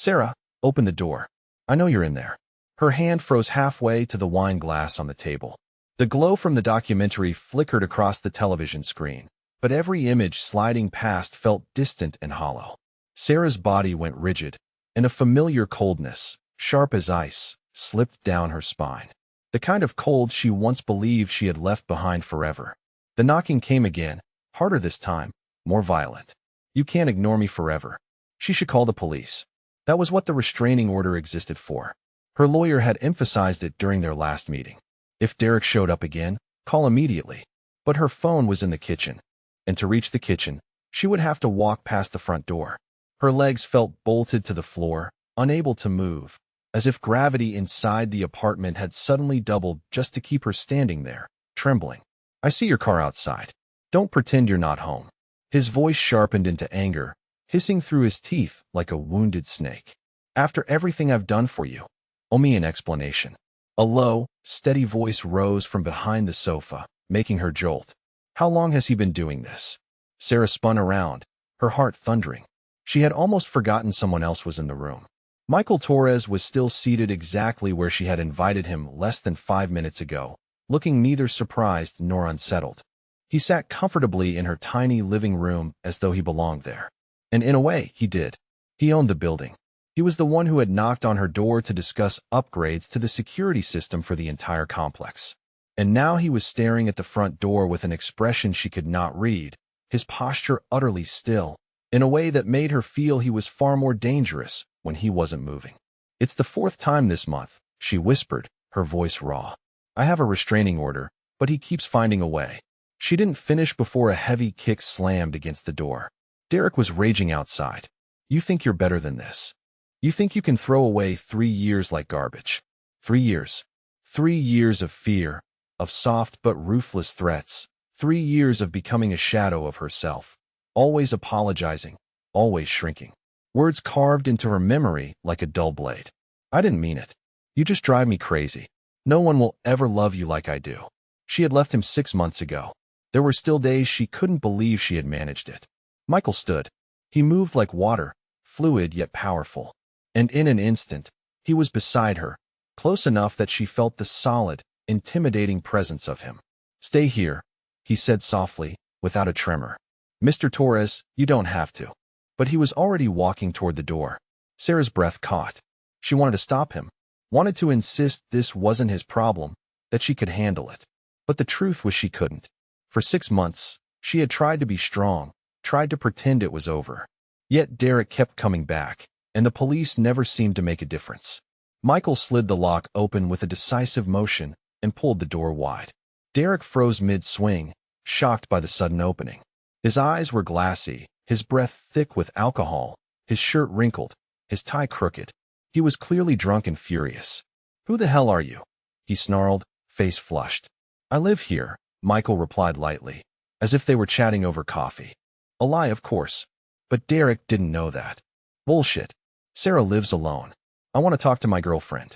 Sarah, open the door. I know you're in there. Her hand froze halfway to the wine glass on the table. The glow from the documentary flickered across the television screen, but every image sliding past felt distant and hollow. Sarah's body went rigid, and a familiar coldness, sharp as ice, slipped down her spine. The kind of cold she once believed she had left behind forever. The knocking came again, harder this time, more violent. You can't ignore me forever. She should call the police. That was what the restraining order existed for. Her lawyer had emphasized it during their last meeting. If Derek showed up again, call immediately. But her phone was in the kitchen, and to reach the kitchen, she would have to walk past the front door. Her legs felt bolted to the floor, unable to move, as if gravity inside the apartment had suddenly doubled just to keep her standing there, trembling. I see your car outside. Don't pretend you're not home. His voice sharpened into anger, hissing through his teeth like a wounded snake. After everything I've done for you, owe me an explanation. A low, steady voice rose from behind the sofa, making her jolt. How long has he been doing this? Sarah spun around, her heart thundering. She had almost forgotten someone else was in the room. Michael Torres was still seated exactly where she had invited him less than 5 minutes ago, looking neither surprised nor unsettled. He sat comfortably in her tiny living room as though he belonged there. And in a way, he did. He owned the building. He was the one who had knocked on her door to discuss upgrades to the security system for the entire complex. And now he was staring at the front door with an expression she could not read, his posture utterly still, in a way that made her feel he was far more dangerous when he wasn't moving. It's the 4th time this month, she whispered, her voice raw. I have a restraining order, but he keeps finding a way. She didn't finish before a heavy kick slammed against the door. Derek was raging outside. You think you're better than this? You think you can throw away 3 years like garbage? 3 years. 3 years of fear, of soft but ruthless threats. 3 years of becoming a shadow of herself. Always apologizing, always shrinking. Words carved into her memory like a dull blade. I didn't mean it. You just drive me crazy. No one will ever love you like I do. She had left him 6 months ago. There were still days she couldn't believe she had managed it. Michael stood. He moved like water, fluid yet powerful. And in an instant, he was beside her, close enough that she felt the solid, intimidating presence of him. Stay here, he said softly, without a tremor. Mr. Torres, you don't have to. But he was already walking toward the door. Sarah's breath caught. She wanted to stop him, wanted to insist this wasn't his problem, that she could handle it. But the truth was she couldn't. For 6 months, she had tried to be strong, tried to pretend it was over. Yet Derek kept coming back, and the police never seemed to make a difference. Michael slid the lock open with a decisive motion and pulled the door wide. Derek froze mid-swing, shocked by the sudden opening. His eyes were glassy, his breath thick with alcohol, his shirt wrinkled, his tie crooked. He was clearly drunk and furious. Who the hell are you? He snarled, face flushed. I live here, Michael replied lightly, as if they were chatting over coffee. A lie, of course. But Derek didn't know that. Bullshit. Sarah lives alone. I want to talk to my girlfriend.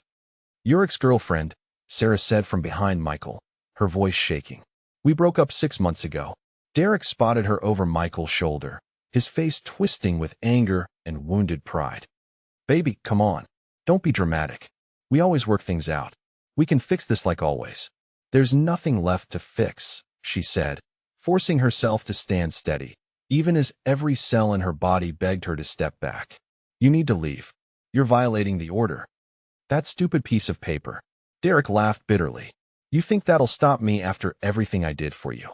Your ex-girlfriend, Sarah said from behind Michael, her voice shaking. We broke up 6 months ago. Derek spotted her over Michael's shoulder, his face twisting with anger and wounded pride. Baby, come on. Don't be dramatic. We always work things out. We can fix this like always. There's nothing left to fix, she said, forcing herself to stand steady, even as every cell in her body begged her to step back. You need to leave. You're violating the order. That stupid piece of paper. Derek laughed bitterly. You think that'll stop me after everything I did for you?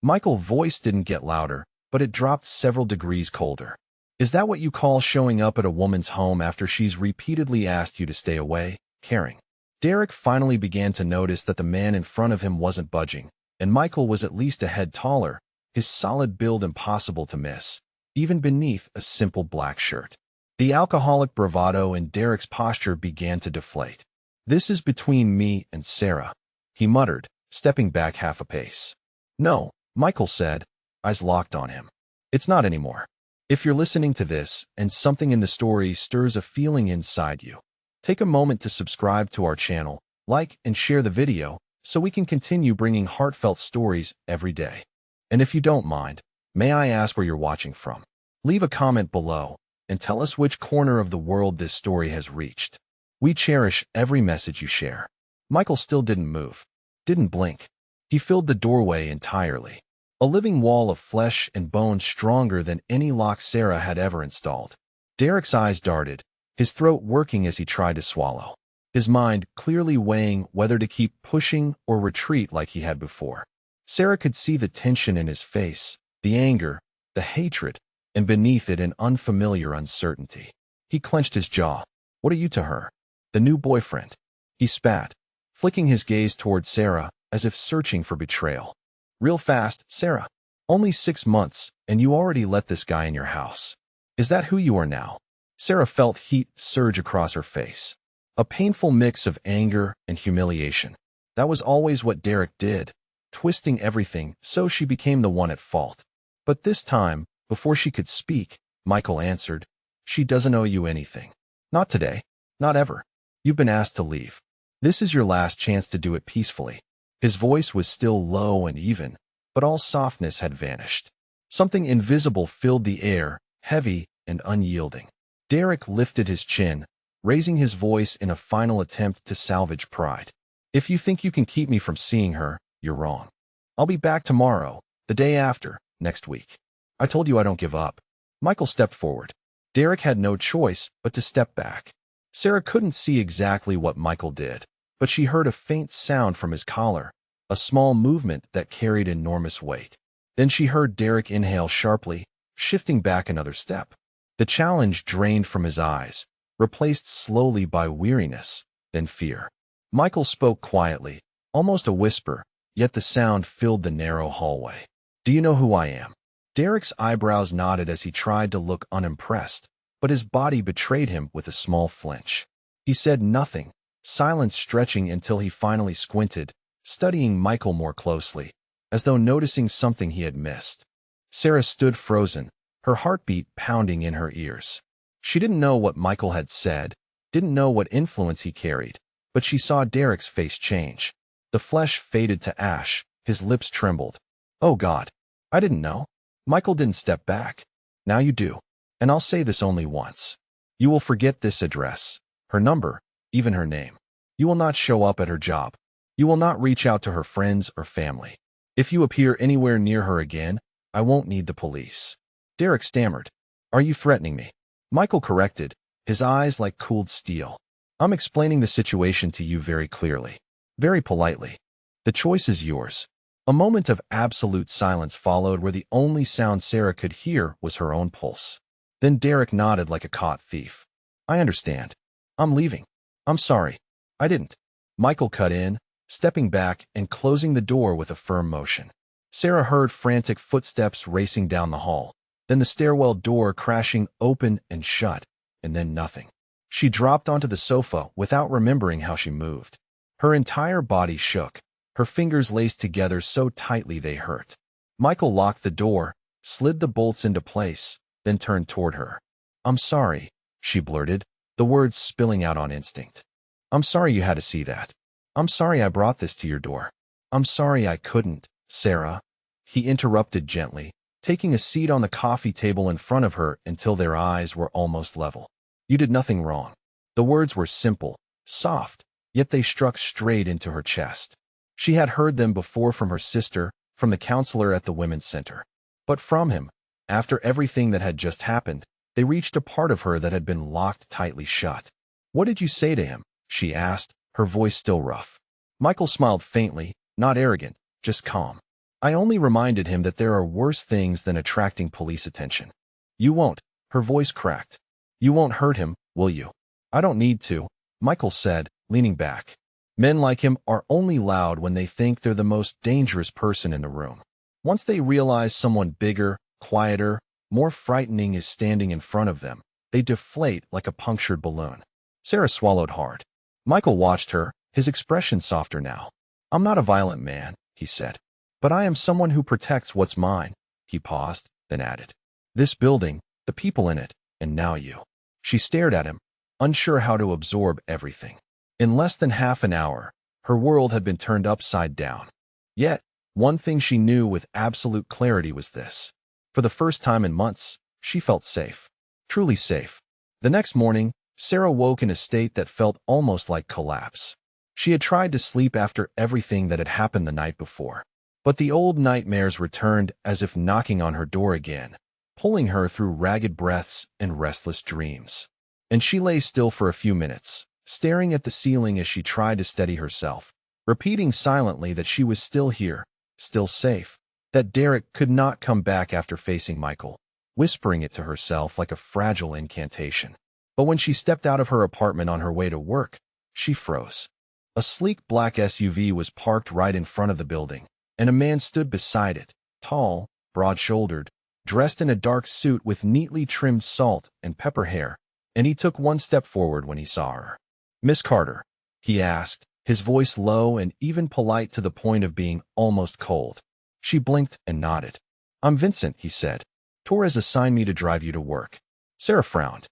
Michael's voice didn't get louder, but it dropped several degrees colder. Is that what you call showing up at a woman's home after she's repeatedly asked you to stay away, caring? Derek finally began to notice that the man in front of him wasn't budging, and Michael was at least a head taller, his solid build impossible to miss, even beneath a simple black shirt. The alcoholic bravado in Derek's posture began to deflate. This is between me and Sarah, he muttered, stepping back half a pace. No, Michael said, eyes locked on him. It's not anymore. If you're listening to this and something in the story stirs a feeling inside you, take a moment to subscribe to our channel, like and share the video so we can continue bringing heartfelt stories every day. And if you don't mind, may I ask where you're watching from? Leave a comment below, and tell us which corner of the world this story has reached. We cherish every message you share. Michael still didn't move, didn't blink. He filled the doorway entirely. A living wall of flesh and bone stronger than any lock Sarah had ever installed. Derek's eyes darted, his throat working as he tried to swallow, his mind clearly weighing whether to keep pushing or retreat like he had before. Sarah could see the tension in his face, the anger, the hatred, and beneath it an unfamiliar uncertainty. He clenched his jaw. What are you to her? The new boyfriend. He spat, flicking his gaze toward Sarah as if searching for betrayal. Real fast, Sarah. Only 6 months, and you already let this guy in your house. Is that who you are now? Sarah felt heat surge across her face. A painful mix of anger and humiliation. That was always what Derek did, twisting everything so she became the one at fault. But this time, before she could speak, Michael answered, "She doesn't owe you anything. Not today. Not ever. You've been asked to leave. This is your last chance to do it peacefully." His voice was still low and even, but all softness had vanished. Something invisible filled the air, heavy and unyielding. Derek lifted his chin, raising his voice in a final attempt to salvage pride. "If you think you can keep me from seeing her, you're wrong. I'll be back tomorrow, the day after, next week. I told you I don't give up." Michael stepped forward. Derek had no choice but to step back. Sarah couldn't see exactly what Michael did, but she heard a faint sound from his collar, a small movement that carried enormous weight. Then she heard Derek inhale sharply, shifting back another step. The challenge drained from his eyes, replaced slowly by weariness, then fear. Michael spoke quietly, almost a whisper, yet the sound filled the narrow hallway. "Do you know who I am?" Derek's eyebrows nodded as he tried to look unimpressed, but his body betrayed him with a small flinch. He said nothing, silence stretching until he finally squinted, studying Michael more closely, as though noticing something he had missed. Sarah stood frozen, her heartbeat pounding in her ears. She didn't know what Michael had said, didn't know what influence he carried, but she saw Derek's face change. The flesh faded to ash, his lips trembled. "Oh God, I didn't know." Michael didn't step back. "Now you do. And I'll say this only once. You will forget this address, her number, even her name. You will not show up at her job. You will not reach out to her friends or family. If you appear anywhere near her again, I won't need the police." Derek stammered. "Are you threatening me?" Michael corrected, his eyes like cooled steel. "I'm explaining the situation to you very clearly, very politely. The choice is yours." A moment of absolute silence followed where the only sound Sarah could hear was her own pulse. Then Derek nodded like a caught thief. "I understand. I'm leaving. I'm sorry. I didn't." Michael cut in, stepping back and closing the door with a firm motion. Sarah heard frantic footsteps racing down the hall, then the stairwell door crashing open and shut, and then nothing. She dropped onto the sofa without remembering how she moved. Her entire body shook, her fingers laced together so tightly they hurt. Michael locked the door, slid the bolts into place, then turned toward her. "I'm sorry," she blurted, the words spilling out on instinct. "I'm sorry you had to see that. I'm sorry I brought this to your door. I'm sorry I couldn't, Sarah." He interrupted gently, taking a seat on the coffee table in front of her until their eyes were almost level. "You did nothing wrong." The words were simple, soft, yet they struck straight into her chest. She had heard them before from her sister, from the counselor at the women's center. But from him, after everything that had just happened, they reached a part of her that had been locked tightly shut. "What did you say to him?" she asked, her voice still rough. Michael smiled faintly, not arrogant, just calm. "I only reminded him that there are worse things than attracting police attention." "You won't," her voice cracked. "You won't hurt him, will you?" "I don't need to," Michael said, leaning back. Men like him are only loud when they think they're the most dangerous person in the room. Once they realize someone bigger, quieter, more frightening is standing in front of them, they deflate like a punctured balloon. Sarah swallowed hard. Michael watched her, his expression softer now. "I'm not a violent man," he said. "But I am someone who protects what's mine." He paused, then added, "This building, the people in it, and now you." She stared at him, unsure how to absorb everything. In less than half an hour, her world had been turned upside down. Yet, one thing she knew with absolute clarity was this. For the first time in months, she felt safe. Truly safe. The next morning, Sarah woke in a state that felt almost like collapse. She had tried to sleep after everything that had happened the night before, but the old nightmares returned as if knocking on her door again, pulling her through ragged breaths and restless dreams. And she lay still for a few minutes, staring at the ceiling as she tried to steady herself, repeating silently that she was still here, still safe, that Derek could not come back after facing Michael, whispering it to herself like a fragile incantation. But when she stepped out of her apartment on her way to work, she froze. A sleek black SUV was parked right in front of the building, and a man stood beside it, tall, broad-shouldered, dressed in a dark suit with neatly trimmed salt and pepper hair, and he took one step forward when he saw her. "Miss Carter," he asked, his voice low and even polite to the point of being almost cold. She blinked and nodded. "I'm Vincent," he said. "Torres assigned me to drive you to work." Sarah frowned.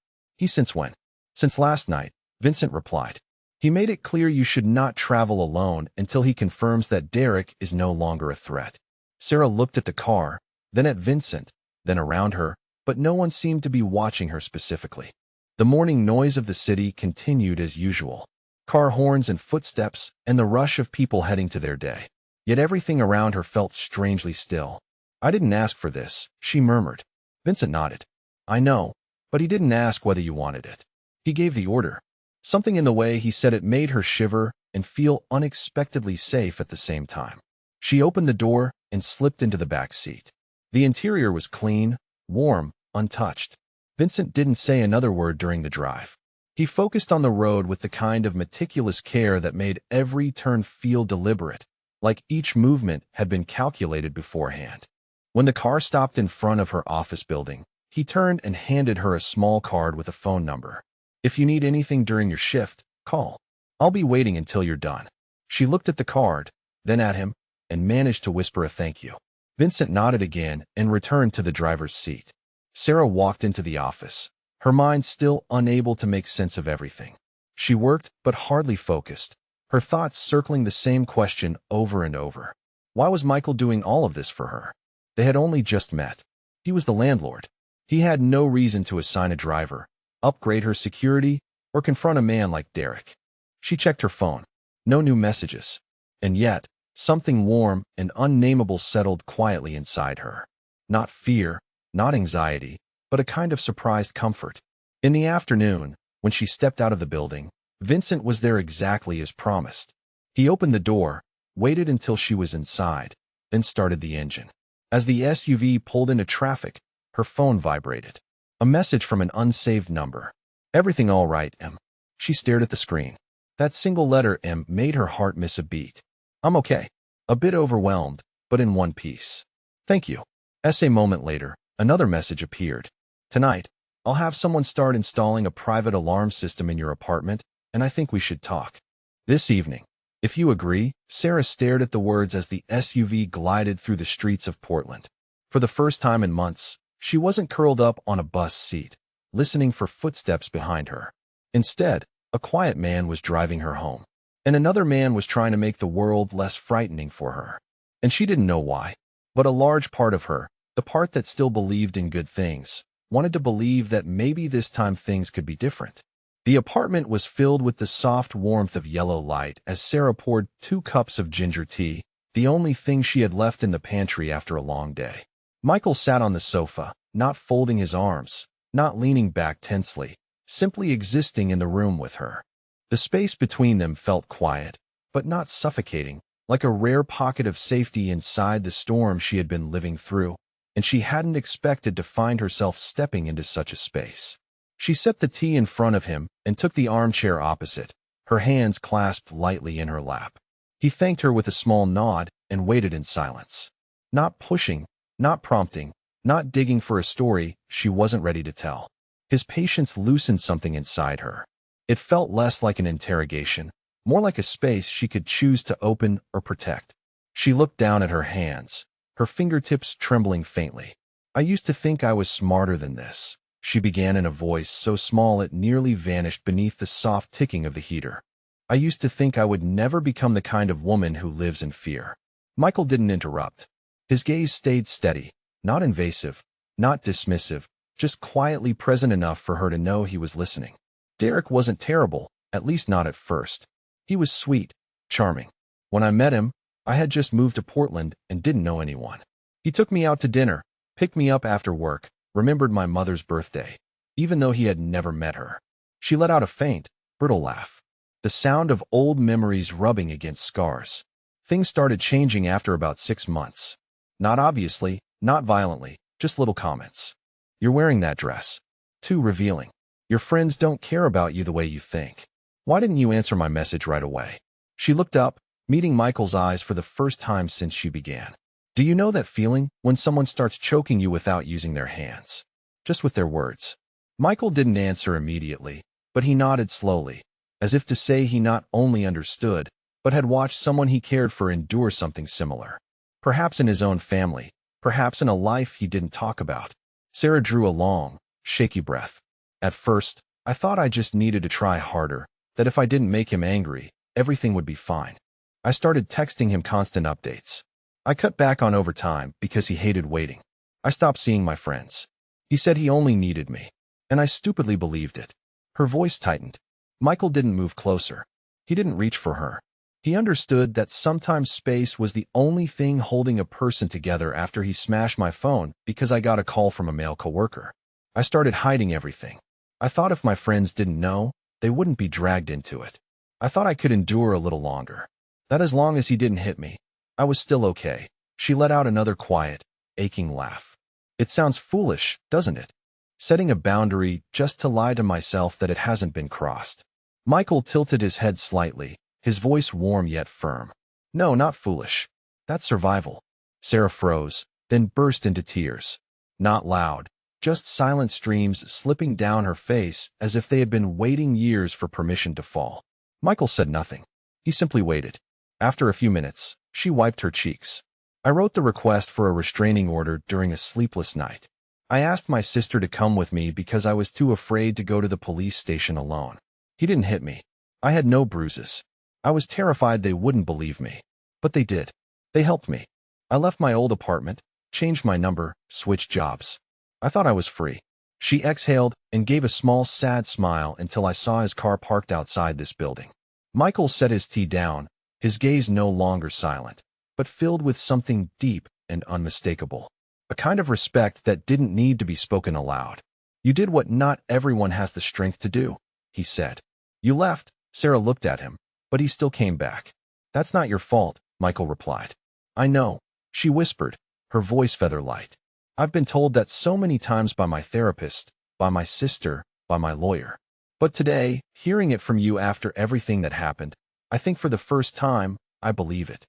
"Since when?" "Since last night," Vincent replied. "He made it clear you should not travel alone until he confirms that Derek is no longer a threat." Sarah looked at the car, then at Vincent, then around her, but no one seemed to be watching her specifically. The morning noise of the city continued as usual. Car horns and footsteps and the rush of people heading to their day. Yet everything around her felt strangely still. "I didn't ask for this," she murmured. Vincent nodded. "I know, but he didn't ask whether you wanted it. He gave the order." Something in the way he said it made her shiver and feel unexpectedly safe at the same time. She opened the door and slipped into the back seat. The interior was clean, warm, untouched. Vincent didn't say another word during the drive. He focused on the road with the kind of meticulous care that made every turn feel deliberate, like each movement had been calculated beforehand. When the car stopped in front of her office building, he turned and handed her a small card with a phone number. "If you need anything during your shift, call. I'll be waiting until you're done." She looked at the card, then at him, and managed to whisper a thank you. Vincent nodded again and returned to the driver's seat. Sarah walked into the office, her mind still unable to make sense of everything. She worked, but hardly focused, her thoughts circling the same question over and over. Why was Michael doing all of this for her? They had only just met. He was the landlord. He had no reason to assign a driver, upgrade her security, or confront a man like Derek. She checked her phone. No new messages. And yet, something warm and unnameable settled quietly inside her. Not fear, not anxiety, but a kind of surprised comfort. In the afternoon, when she stepped out of the building, Vincent was there exactly as promised. He opened the door, waited until she was inside, then started the engine. As the SUV pulled into traffic, her phone vibrated. A message from an unsaved number. "Everything all right, M?" She stared at the screen. That single letter M made her heart miss a beat. "I'm okay. A bit overwhelmed, but in one piece. Thank you." A moment later, another message appeared. "Tonight, I'll have someone start installing a private alarm system in your apartment, and I think we should talk. This evening. If you agree." Sarah stared at the words as the SUV glided through the streets of Portland. For the first time in months, she wasn't curled up on a bus seat, listening for footsteps behind her. Instead, a quiet man was driving her home, and another man was trying to make the world less frightening for her. And she didn't know why. But a large part of her, the part that still believed in good things, wanted to believe that maybe this time things could be different. The apartment was filled with the soft warmth of yellow light as Sarah poured 2 cups of ginger tea, the only thing she had left in the pantry after a long day. Michael sat on the sofa, not folding his arms, not leaning back tensely, simply existing in the room with her. The space between them felt quiet, but not suffocating, like a rare pocket of safety inside the storm she had been living through, and she hadn't expected to find herself stepping into such a space. She set the tea in front of him and took the armchair opposite, her hands clasped lightly in her lap. He thanked her with a small nod and waited in silence. Not pushing, not prompting, not digging for a story she wasn't ready to tell. His patience loosened something inside her. It felt less like an interrogation, more like a space she could choose to open or protect. She looked down at her hands, her fingertips trembling faintly. "I used to think I was smarter than this," she began in a voice so small it nearly vanished beneath the soft ticking of the heater. "I used to think I would never become the kind of woman who lives in fear." Michael didn't interrupt. His gaze stayed steady, not invasive, not dismissive, just quietly present enough for her to know he was listening. Derek wasn't terrible, at least not at first. He was sweet, charming. When I met him, I had just moved to Portland and didn't know anyone. He took me out to dinner, picked me up after work, remembered my mother's birthday, even though he had never met her. She let out a faint, brittle laugh, the sound of old memories rubbing against scars. Things started changing after about 6 months. Not obviously, not violently, just little comments. You're wearing that dress. Too revealing. Your friends don't care about you the way you think. Why didn't you answer my message right away? She looked up, meeting Michael's eyes for the first time since she began. Do you know that feeling when someone starts choking you without using their hands? Just with their words. Michael didn't answer immediately, but he nodded slowly, as if to say he not only understood, but had watched someone he cared for endure something similar. Perhaps in his own family, perhaps in a life he didn't talk about. Sarah drew a long, shaky breath. At first, I thought I just needed to try harder, that if I didn't make him angry, everything would be fine. I started texting him constant updates. I cut back on overtime because he hated waiting. I stopped seeing my friends. He said he only needed me, and I stupidly believed it. Her voice tightened. Michael didn't move closer. He didn't reach for her. He understood that sometimes space was the only thing holding a person together after he smashed my phone because I got a call from a male coworker. I started hiding everything. I thought if my friends didn't know, they wouldn't be dragged into it. I thought I could endure a little longer. That as long as he didn't hit me, I was still okay. She let out another quiet, aching laugh. It sounds foolish, doesn't it? Setting a boundary just to lie to myself that it hasn't been crossed. Michael tilted his head slightly, his voice warm yet firm. No, not foolish. That's survival. Sarah froze, then burst into tears. Not loud, just silent streams slipping down her face as if they had been waiting years for permission to fall. Michael said nothing. He simply waited. After a few minutes, she wiped her cheeks. I wrote the request for a restraining order during a sleepless night. I asked my sister to come with me because I was too afraid to go to the police station alone. He didn't hit me. I had no bruises. I was terrified they wouldn't believe me. But they did. They helped me. I left my old apartment, changed my number, switched jobs. I thought I was free. She exhaled and gave a small sad smile until I saw his car parked outside this building. Michael set his tea down, his gaze no longer silent, but filled with something deep and unmistakable. A kind of respect that didn't need to be spoken aloud. You did what not everyone has the strength to do, he said. You left, Sarah looked at him, but he still came back. That's not your fault, Michael replied. I know, she whispered, her voice feather light. I've been told that so many times by my therapist, by my sister, by my lawyer. But today, hearing it from you after everything that happened, I think for the first time, I believe it.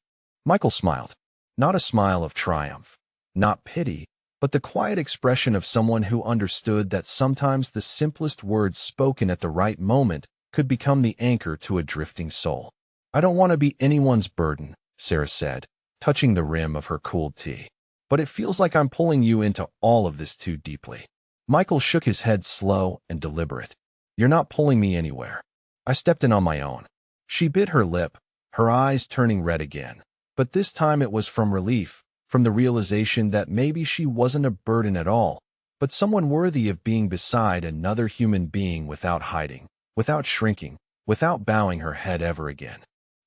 Michael smiled. Not a smile of triumph, not pity, but the quiet expression of someone who understood that sometimes the simplest words spoken at the right moment could become the anchor to a drifting soul. I don't want to be anyone's burden, Sarah said, touching the rim of her cooled tea. But it feels like I'm pulling you into all of this too deeply. Michael shook his head slow and deliberate. You're not pulling me anywhere. I stepped in on my own. She bit her lip, her eyes turning red again. But this time it was from relief, from the realization that maybe she wasn't a burden at all, but someone worthy of being beside another human being without hiding, without shrinking, without bowing her head ever again.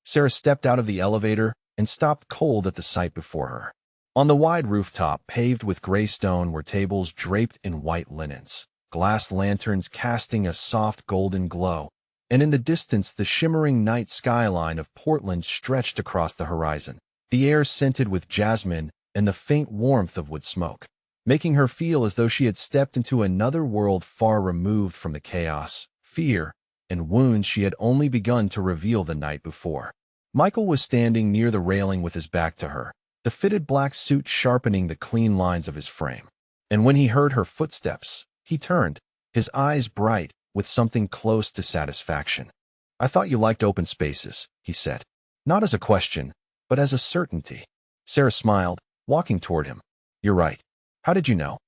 Sarah stepped out of the elevator and stopped cold at the sight before her. On the wide rooftop, paved with gray stone, were tables draped in white linens, glass lanterns casting a soft golden glow, and in the distance the shimmering night skyline of Portland stretched across the horizon, the air scented with jasmine and the faint warmth of wood smoke, making her feel as though she had stepped into another world far removed from the chaos, fear, and wounds she had only begun to reveal the night before. Michael was standing near the railing with his back to her, the fitted black suit sharpening the clean lines of his frame. And when he heard her footsteps, he turned, his eyes bright with something close to satisfaction. I thought you liked open spaces, he said. Not as a question, but as a certainty. Sarah smiled, walking toward him. You're right. How did you know?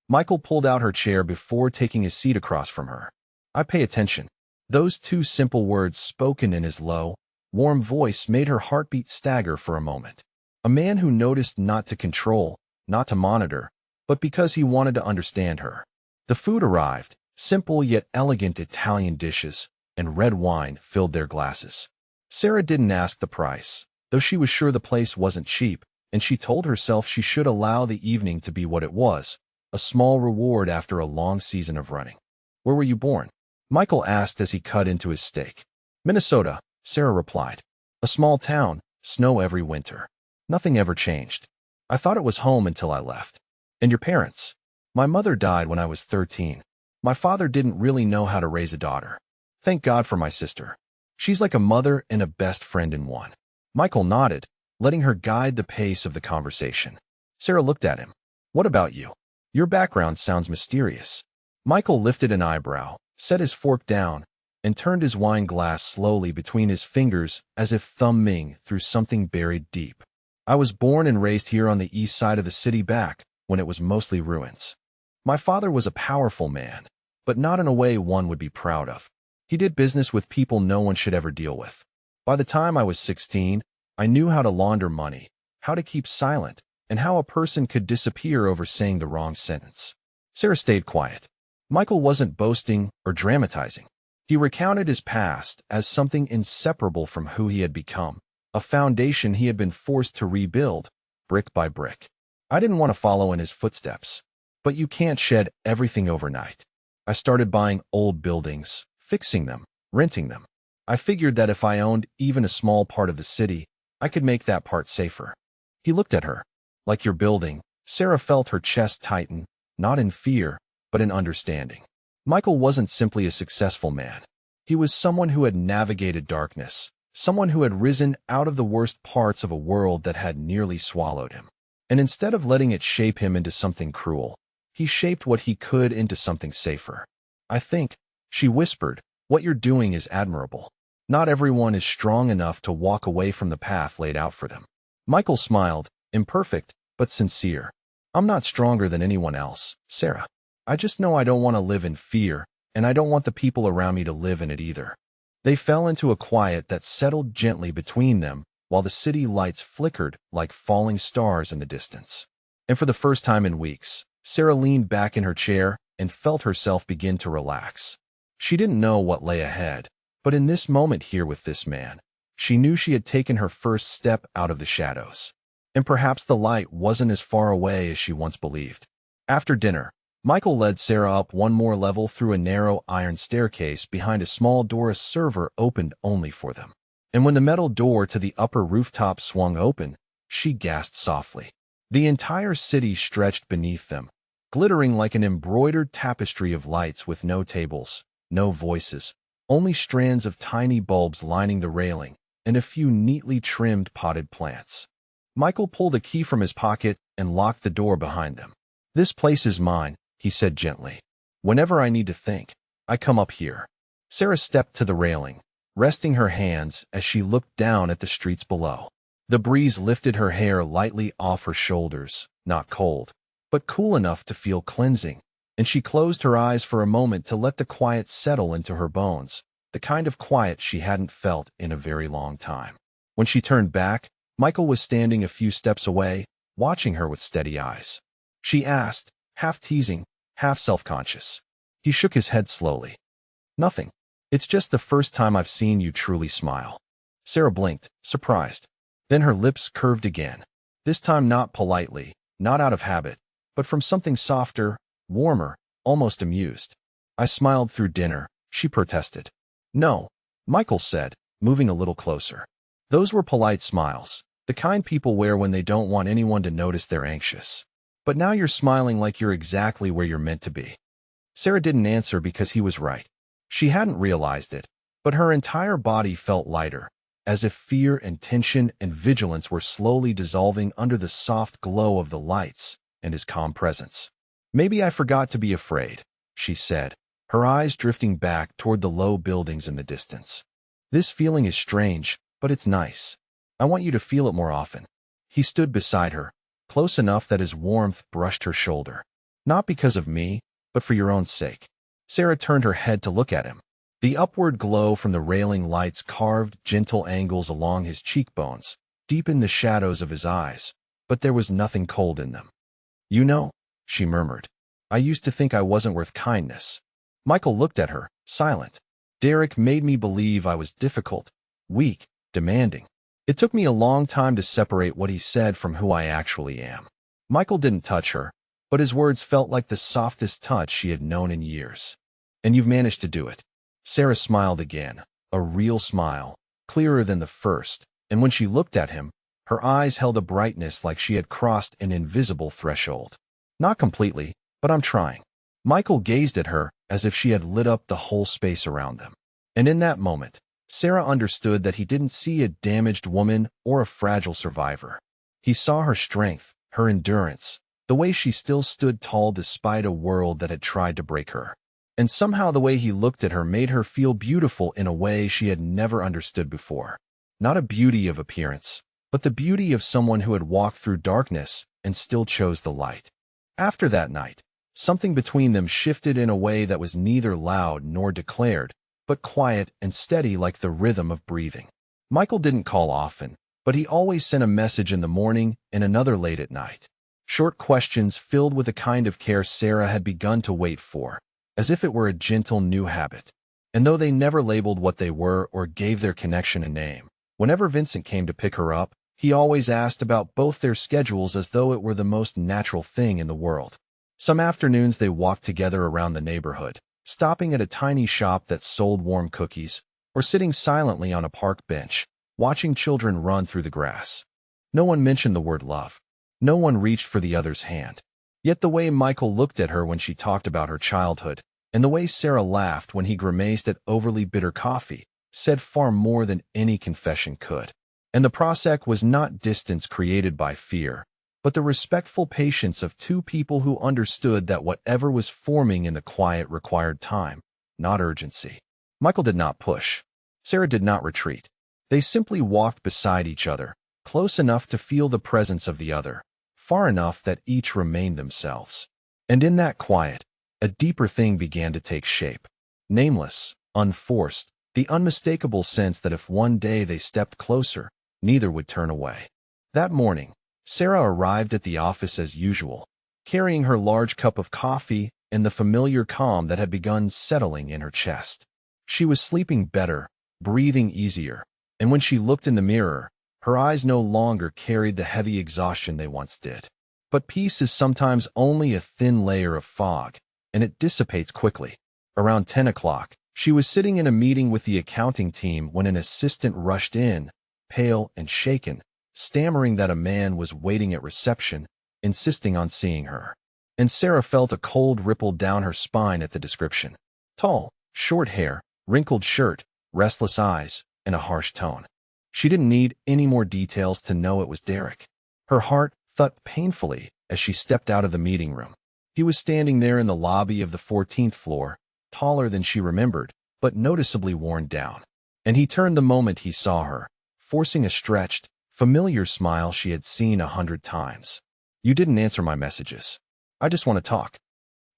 Michael pulled out her chair before taking his seat across from her. I pay attention. Those two simple words spoken in his low, warm voice made her heartbeat stagger for a moment. A man who noticed not to control, not to monitor, but because he wanted to understand her. The food arrived, simple yet elegant Italian dishes, and red wine filled their glasses. Sarah didn't ask the price, though she was sure the place wasn't cheap, and she told herself she should allow the evening to be what it was, a small reward after a long season of running. "Where were you born?" Michael asked as he cut into his steak. "Minnesota," Sarah replied. "A small town, snow every winter. Nothing ever changed. I thought it was home until I left." "And your parents?" "My mother died when I was 13. My father didn't really know how to raise a daughter. Thank God for my sister. She's like a mother and a best friend in one." Michael nodded, letting her guide the pace of the conversation. Sarah looked at him. "What about you? Your background sounds mysterious." Michael lifted an eyebrow, set his fork down, and turned his wine glass slowly between his fingers as if thumbing through something buried deep. "I was born and raised here on the east side of the city back when it was mostly ruins. My father was a powerful man, but not in a way one would be proud of. He did business with people no one should ever deal with. By the time I was 16, I knew how to launder money, how to keep silent, and how a person could disappear over saying the wrong sentence." Sarah stayed quiet. Michael wasn't boasting or dramatizing. He recounted his past as something inseparable from who he had become, a foundation he had been forced to rebuild, brick by brick. "I didn't want to follow in his footsteps. But you can't shed everything overnight. I started buying old buildings, fixing them, renting them. I figured that if I owned even a small part of the city, I could make that part safer." He looked at her. "Like your building." Sarah felt her chest tighten, not in fear, but in understanding. Michael wasn't simply a successful man. He was someone who had navigated darkness, someone who had risen out of the worst parts of a world that had nearly swallowed him. And instead of letting it shape him into something cruel, he shaped what he could into something safer. "I think," she whispered, "what you're doing is admirable. Not everyone is strong enough to walk away from the path laid out for them." Michael smiled, imperfect, but sincere. "I'm not stronger than anyone else, Sarah. I just know I don't want to live in fear, and I don't want the people around me to live in it either." They fell into a quiet that settled gently between them, while the city lights flickered like falling stars in the distance. And for the first time in weeks, Sarah leaned back in her chair and felt herself begin to relax. She didn't know what lay ahead, but in this moment here with this man, she knew she had taken her first step out of the shadows. And perhaps the light wasn't as far away as she once believed. After dinner, Michael led Sarah up one more level through a narrow iron staircase behind a small door a server opened only for them. And when the metal door to the upper rooftop swung open, she gasped softly. The entire city stretched beneath them, glittering like an embroidered tapestry of lights with no tables, no voices, only strands of tiny bulbs lining the railing and a few neatly trimmed potted plants. Michael pulled a key from his pocket and locked the door behind them. "This place is mine," he said gently. "Whenever I need to think, I come up here." Sarah stepped to the railing, resting her hands as she looked down at the streets below. The breeze lifted her hair lightly off her shoulders, not cold, but cool enough to feel cleansing, and she closed her eyes for a moment to let the quiet settle into her bones, the kind of quiet she hadn't felt in a very long time. When she turned back, Michael was standing a few steps away, watching her with steady eyes. She asked, half teasing, half self-conscious. He shook his head slowly. "Nothing. It's just the first time I've seen you truly smile." Sarah blinked, surprised. Then her lips curved again, this time not politely, not out of habit, but from something softer, warmer, almost amused. "I smiled through dinner," she protested. "No," Michael said, moving a little closer. "Those were polite smiles, the kind people wear when they don't want anyone to notice they're anxious. But now you're smiling like you're exactly where you're meant to be." Sarah didn't answer because he was right. She hadn't realized it, but her entire body felt lighter, as if fear and tension and vigilance were slowly dissolving under the soft glow of the lights and his calm presence. "Maybe I forgot to be afraid," she said, her eyes drifting back toward the low buildings in the distance. "This feeling is strange, but it's nice. I want you to feel it more often." He stood beside her, close enough that his warmth brushed her shoulder. "Not because of me, but for your own sake." Sarah turned her head to look at him. The upward glow from the railing lights carved gentle angles along his cheekbones, deepened the shadows of his eyes, but there was nothing cold in them. "You know," she murmured. I used to think I wasn't worth kindness. Michael looked at her, silent. Derek made me believe I was difficult, weak, demanding. It took me a long time to separate what he said from who I actually am. Michael didn't touch her, but his words felt like the softest touch she had known in years. And you've managed to do it. Sarah smiled again, a real smile, clearer than the first, and when she looked at him, her eyes held a brightness like she had crossed an invisible threshold. Not completely, but I'm trying. Michael gazed at her as if she had lit up the whole space around them. And in that moment, Sarah understood that he didn't see a damaged woman or a fragile survivor. He saw her strength, her endurance, the way she still stood tall despite a world that had tried to break her. And somehow the way he looked at her made her feel beautiful in a way she had never understood before. Not a beauty of appearance, but the beauty of someone who had walked through darkness and still chose the light. After that night, something between them shifted in a way that was neither loud nor declared, but quiet and steady like the rhythm of breathing. Michael didn't call often, but he always sent a message in the morning and another late at night. Short questions filled with a kind of care Sarah had begun to wait for, as if it were a gentle new habit. And though they never labeled what they were or gave their connection a name, whenever Vincent came to pick her up, he always asked about both their schedules as though it were the most natural thing in the world. Some afternoons they walked together around the neighborhood, stopping at a tiny shop that sold warm cookies, or sitting silently on a park bench, watching children run through the grass. No one mentioned the word love. No one reached for the other's hand. Yet the way Michael looked at her when she talked about her childhood, and the way Sarah laughed when he grimaced at overly bitter coffee, said far more than any confession could. And the Prosec was not distance created by fear, but the respectful patience of two people who understood that whatever was forming in the quiet required time, not urgency. Michael did not push. Sarah did not retreat. They simply walked beside each other, close enough to feel the presence of the other, far enough that each remained themselves. And in that quiet, a deeper thing began to take shape. Nameless, unforced, the unmistakable sense that if one day they stepped closer, neither would turn away. That morning, Sarah arrived at the office as usual, carrying her large cup of coffee and the familiar calm that had begun settling in her chest. She was sleeping better, breathing easier, and when she looked in the mirror, her eyes no longer carried the heavy exhaustion they once did. But peace is sometimes only a thin layer of fog, and it dissipates quickly. Around 10 o'clock, she was sitting in a meeting with the accounting team when an assistant rushed in, pale and shaken, stammering that a man was waiting at reception, insisting on seeing her. And Sarah felt a cold ripple down her spine at the description. Tall, short hair, wrinkled shirt, restless eyes, and a harsh tone. She didn't need any more details to know it was Derek. Her heart thumped painfully as she stepped out of the meeting room. He was standing there in the lobby of the 14th floor, taller than she remembered, but noticeably worn down. And he turned the moment he saw her, forcing a stretched, familiar smile she had seen 100 times. You didn't answer my messages. I just want to talk.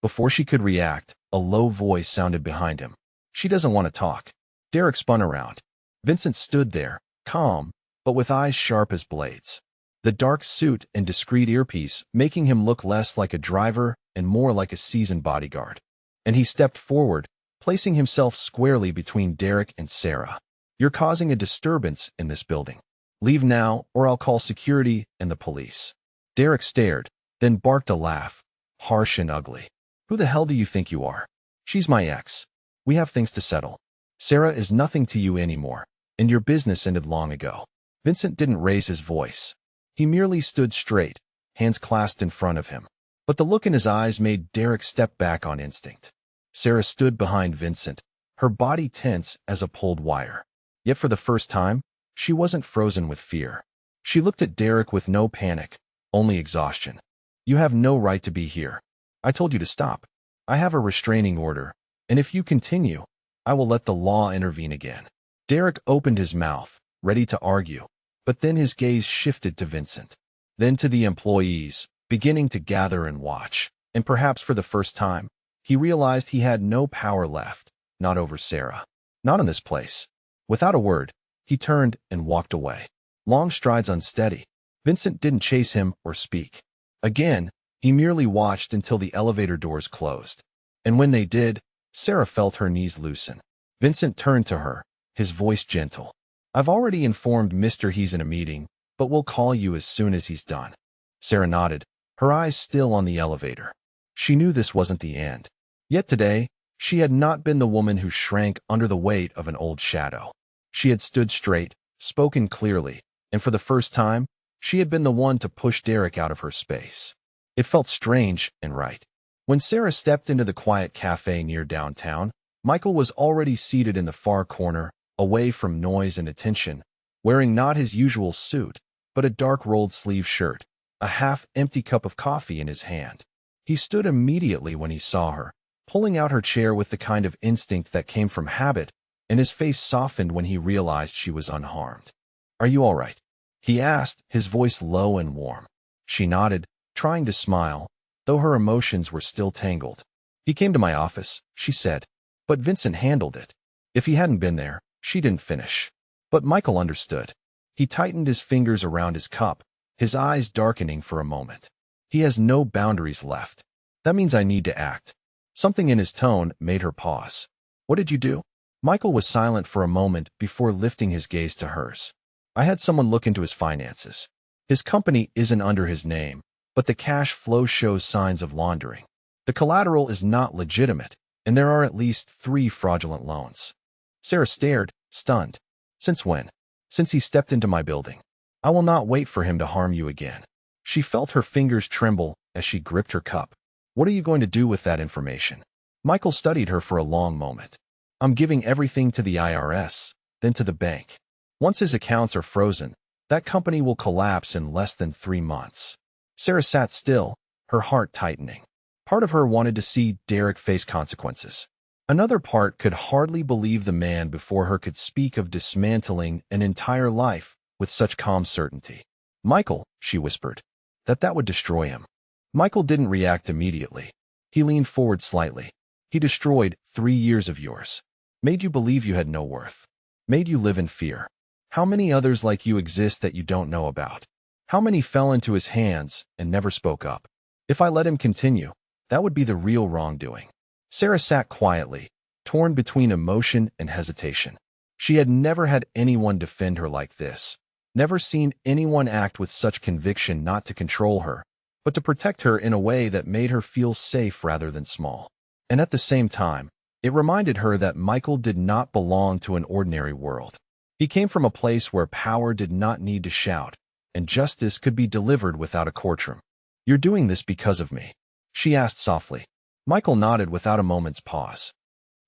Before she could react, a low voice sounded behind him. She doesn't want to talk. Derek spun around. Vincent stood there, calm, but with eyes sharp as blades. The dark suit and discreet earpiece making him look less like a driver and more like a seasoned bodyguard. And he stepped forward, placing himself squarely between Derek and Sarah. You're causing a disturbance in this building. Leave now, or I'll call security and the police. Derek stared, then barked a laugh, harsh and ugly. Who the hell do you think you are? She's my ex. We have things to settle. Sarah is nothing to you anymore, and your business ended long ago. Vincent didn't raise his voice. He merely stood straight, hands clasped in front of him. But the look in his eyes made Derek step back on instinct. Sarah stood behind Vincent, her body tense as a pulled wire. Yet for the first time, she wasn't frozen with fear. She looked at Derek with no panic, only exhaustion. You have no right to be here. I told you to stop. I have a restraining order, and if you continue, I will let the law intervene again. Derek opened his mouth, ready to argue, but then his gaze shifted to Vincent, then to the employees, beginning to gather and watch, and perhaps for the first time, he realized he had no power left, not over Sarah, not in this place. Without a word, he turned and walked away. Long strides unsteady. Vincent didn't chase him or speak. Again, He merely watched until the elevator doors closed. And when they did, Sarah felt her knees loosen. Vincent turned to her, his voice gentle. "I've already informed Mr. He's in a meeting, but we'll call you as soon as he's done." Sarah nodded, her eyes still on the elevator. She knew this wasn't the end. Yet today, she had not been the woman who shrank under the weight of an old shadow. She had stood straight, spoken clearly, and for the first time, she had been the one to push Derek out of her space. It felt strange and right. When Sarah stepped into the quiet cafe near downtown, Michael was already seated in the far corner, away from noise and attention, wearing not his usual suit, but a dark rolled-sleeve shirt, a half-empty cup of coffee in his hand. He stood immediately when he saw her, pulling out her chair with the kind of instinct that came from habit, and his face softened when he realized she was unharmed. "Are you all right?" he asked, his voice low and warm. She nodded, trying to smile, though her emotions were still tangled. "He came to my office," she said, "but Vincent handled it." If he hadn't been there, she didn't finish. But Michael understood. He tightened his fingers around his cup, his eyes darkening for a moment. "He has no boundaries left. That means I need to act." Something in his tone made her pause. "What did you do?" Michael was silent for a moment before lifting his gaze to hers. "I had someone look into his finances. His company isn't under his name, but the cash flow shows signs of laundering. The collateral is not legitimate, and there are at least 3 fraudulent loans." Sarah stared, stunned. "Since when?" "Since he stepped into my building. I will not wait for him to harm you again." She felt her fingers tremble as she gripped her cup. "What are you going to do with that information?" Michael studied her for a long moment. "I'm giving everything to the IRS, then to the bank. Once his accounts are frozen, that company will collapse in less than 3 months." Sarah sat still, her heart tightening. Part of her wanted to see Derek face consequences. Another part could hardly believe the man before her could speak of dismantling an entire life with such calm certainty. "Michael," she whispered, that would destroy him." Michael didn't react immediately. He leaned forward slightly. "He destroyed 3 years of yours. Made you believe you had no worth. Made you live in fear. How many others like you exist that you don't know about? How many fell into his hands and never spoke up? If I let him continue, that would be the real wrongdoing." Sarah sat quietly, torn between emotion and hesitation. She had never had anyone defend her like this, never seen anyone act with such conviction not to control her, but to protect her in a way that made her feel safe rather than small. And at the same time, it reminded her that Michael did not belong to an ordinary world. He came from a place where power did not need to shout, and justice could be delivered without a courtroom. "You're doing this because of me?" she asked softly. Michael nodded without a moment's pause.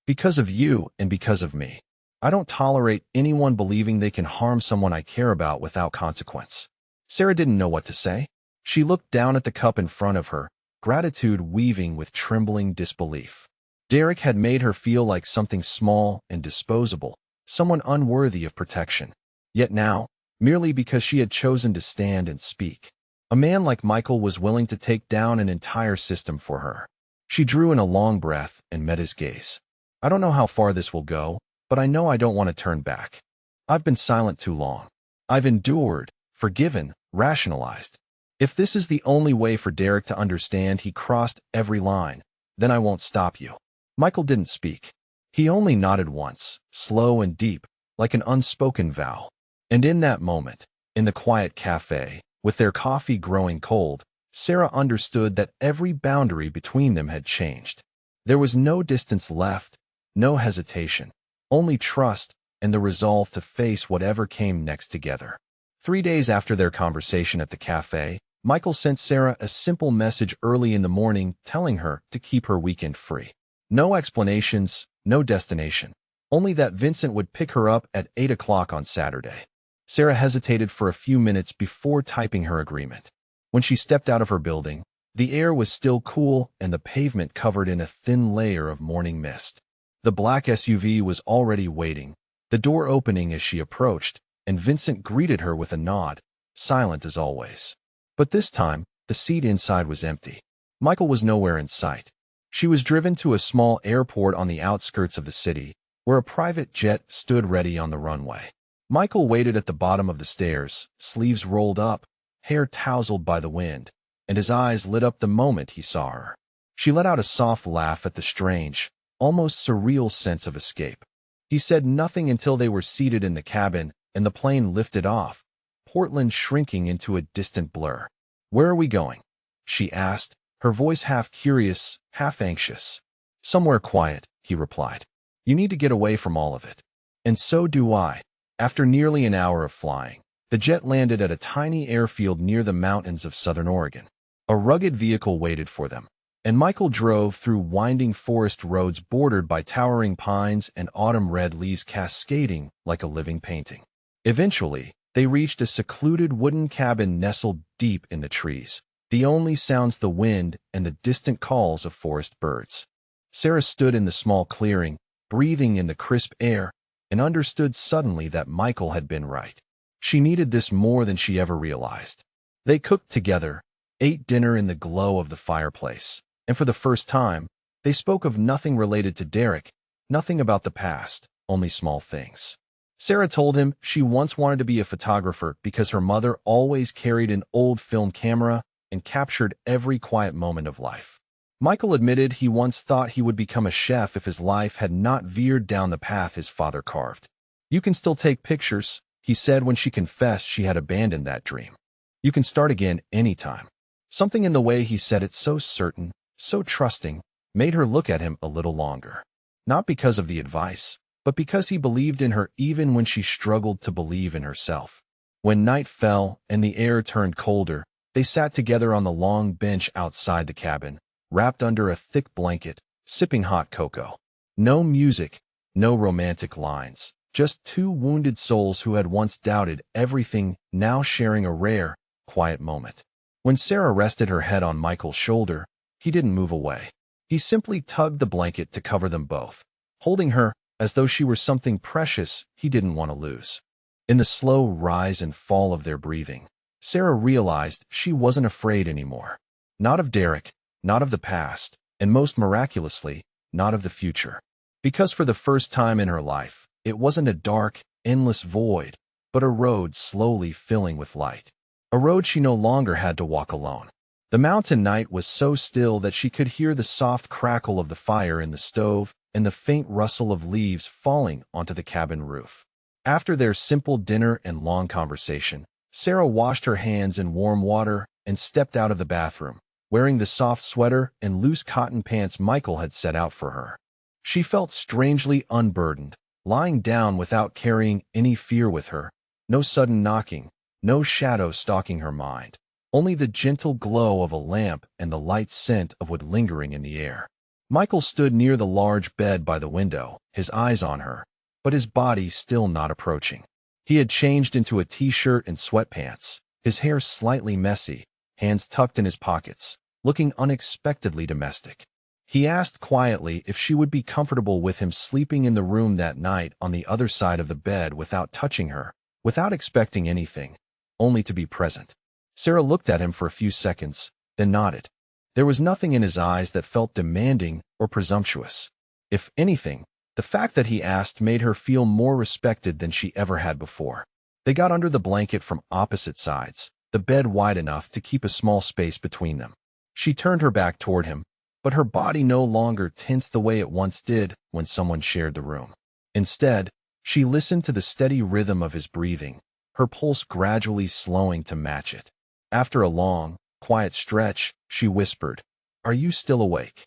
"Because of you and because of me. I don't tolerate anyone believing they can harm someone I care about without consequence." Sarah didn't know what to say. She looked down at the cup in front of her, gratitude weaving with trembling disbelief. Derek had made her feel like something small and disposable, someone unworthy of protection. Yet now, merely because she had chosen to stand and speak, a man like Michael was willing to take down an entire system for her. She drew in a long breath and met his gaze. "I don't know how far this will go, but I know I don't want to turn back. I've been silent too long. I've endured, forgiven, rationalized. If this is the only way for Derek to understand he crossed every line, then I won't stop you." Michael didn't speak. He only nodded once, slow and deep, like an unspoken vow. And in that moment, in the quiet cafe, with their coffee growing cold, Sarah understood that every boundary between them had changed. There was no distance left, no hesitation, only trust and the resolve to face whatever came next together. 3 days after their conversation at the cafe, Michael sent Sarah a simple message early in the morning telling her to keep her weekend free. No explanations, no destination, only that Vincent would pick her up at 8 o'clock on Saturday. Sarah hesitated for a few minutes before typing her agreement. When she stepped out of her building, the air was still cool and the pavement covered in a thin layer of morning mist. The black SUV was already waiting, the door opening as she approached, and Vincent greeted her with a nod, silent as always. But this time, the seat inside was empty. Michael was nowhere in sight. She was driven to a small airport on the outskirts of the city, where a private jet stood ready on the runway. Michael waited at the bottom of the stairs, sleeves rolled up, hair tousled by the wind, and his eyes lit up the moment he saw her. She let out a soft laugh at the strange, almost surreal sense of escape. He said nothing until they were seated in the cabin and the plane lifted off, Portland shrinking into a distant blur. "Where are we going?" she asked, her voice half curious, half anxious. "Somewhere quiet," he replied. "You need to get away from all of it." "And so do I." After nearly an hour of flying, the jet landed at a tiny airfield near the mountains of southern Oregon. A rugged vehicle waited for them, and Michael drove through winding forest roads bordered by towering pines and autumn-red leaves cascading like a living painting. Eventually, they reached a secluded wooden cabin nestled deep in the trees, the only sounds the wind and the distant calls of forest birds. Sarah stood in the small clearing, breathing in the crisp air, and understood suddenly that Michael had been right. She needed this more than she ever realized. They cooked together, ate dinner in the glow of the fireplace, and for the first time, they spoke of nothing related to Derek, nothing about the past, only small things. Sarah told him she once wanted to be a photographer because her mother always carried an old film camera and captured every quiet moment of life. Michael admitted he once thought he would become a chef if his life had not veered down the path his father carved. "You can still take pictures," he said when she confessed she had abandoned that dream. "You can start again anytime." Something in the way he said it, so certain, so trusting, made her look at him a little longer. Not because of the advice, but because he believed in her even when she struggled to believe in herself. When night fell and the air turned colder, they sat together on the long bench outside the cabin, wrapped under a thick blanket, sipping hot cocoa. No music, no romantic lines, just two wounded souls who had once doubted everything, now sharing a rare, quiet moment. When Sarah rested her head on Michael's shoulder, he didn't move away. He simply tugged the blanket to cover them both, holding her as though she were something precious he didn't want to lose. In the slow rise and fall of their breathing, Sarah realized she wasn't afraid anymore. Not of Derek, not of the past, and most miraculously, not of the future. Because for the first time in her life, it wasn't a dark, endless void, but a road slowly filling with light. A road she no longer had to walk alone. The mountain night was so still that she could hear the soft crackle of the fire in the stove and the faint rustle of leaves falling onto the cabin roof. After their simple dinner and long conversation, Sarah washed her hands in warm water and stepped out of the bathroom, wearing the soft sweater and loose cotton pants Michael had set out for her. She felt strangely unburdened, lying down without carrying any fear with her, no sudden knocking, no shadow stalking her mind, only the gentle glow of a lamp and the light scent of wood lingering in the air. Michael stood near the large bed by the window, his eyes on her, but his body still not approaching. He had changed into a t-shirt and sweatpants, his hair slightly messy, hands tucked in his pockets, looking unexpectedly domestic. He asked quietly if she would be comfortable with him sleeping in the room that night on the other side of the bed without touching her, without expecting anything, only to be present. Sarah looked at him for a few seconds, then nodded. There was nothing in his eyes that felt demanding or presumptuous. If anything, the fact that he asked made her feel more respected than she ever had before. They got under the blanket from opposite sides, the bed wide enough to keep a small space between them. She turned her back toward him, but her body no longer tensed the way it once did when someone shared the room. Instead, she listened to the steady rhythm of his breathing, her pulse gradually slowing to match it. After a long, quiet stretch, she whispered, "Are you still awake?"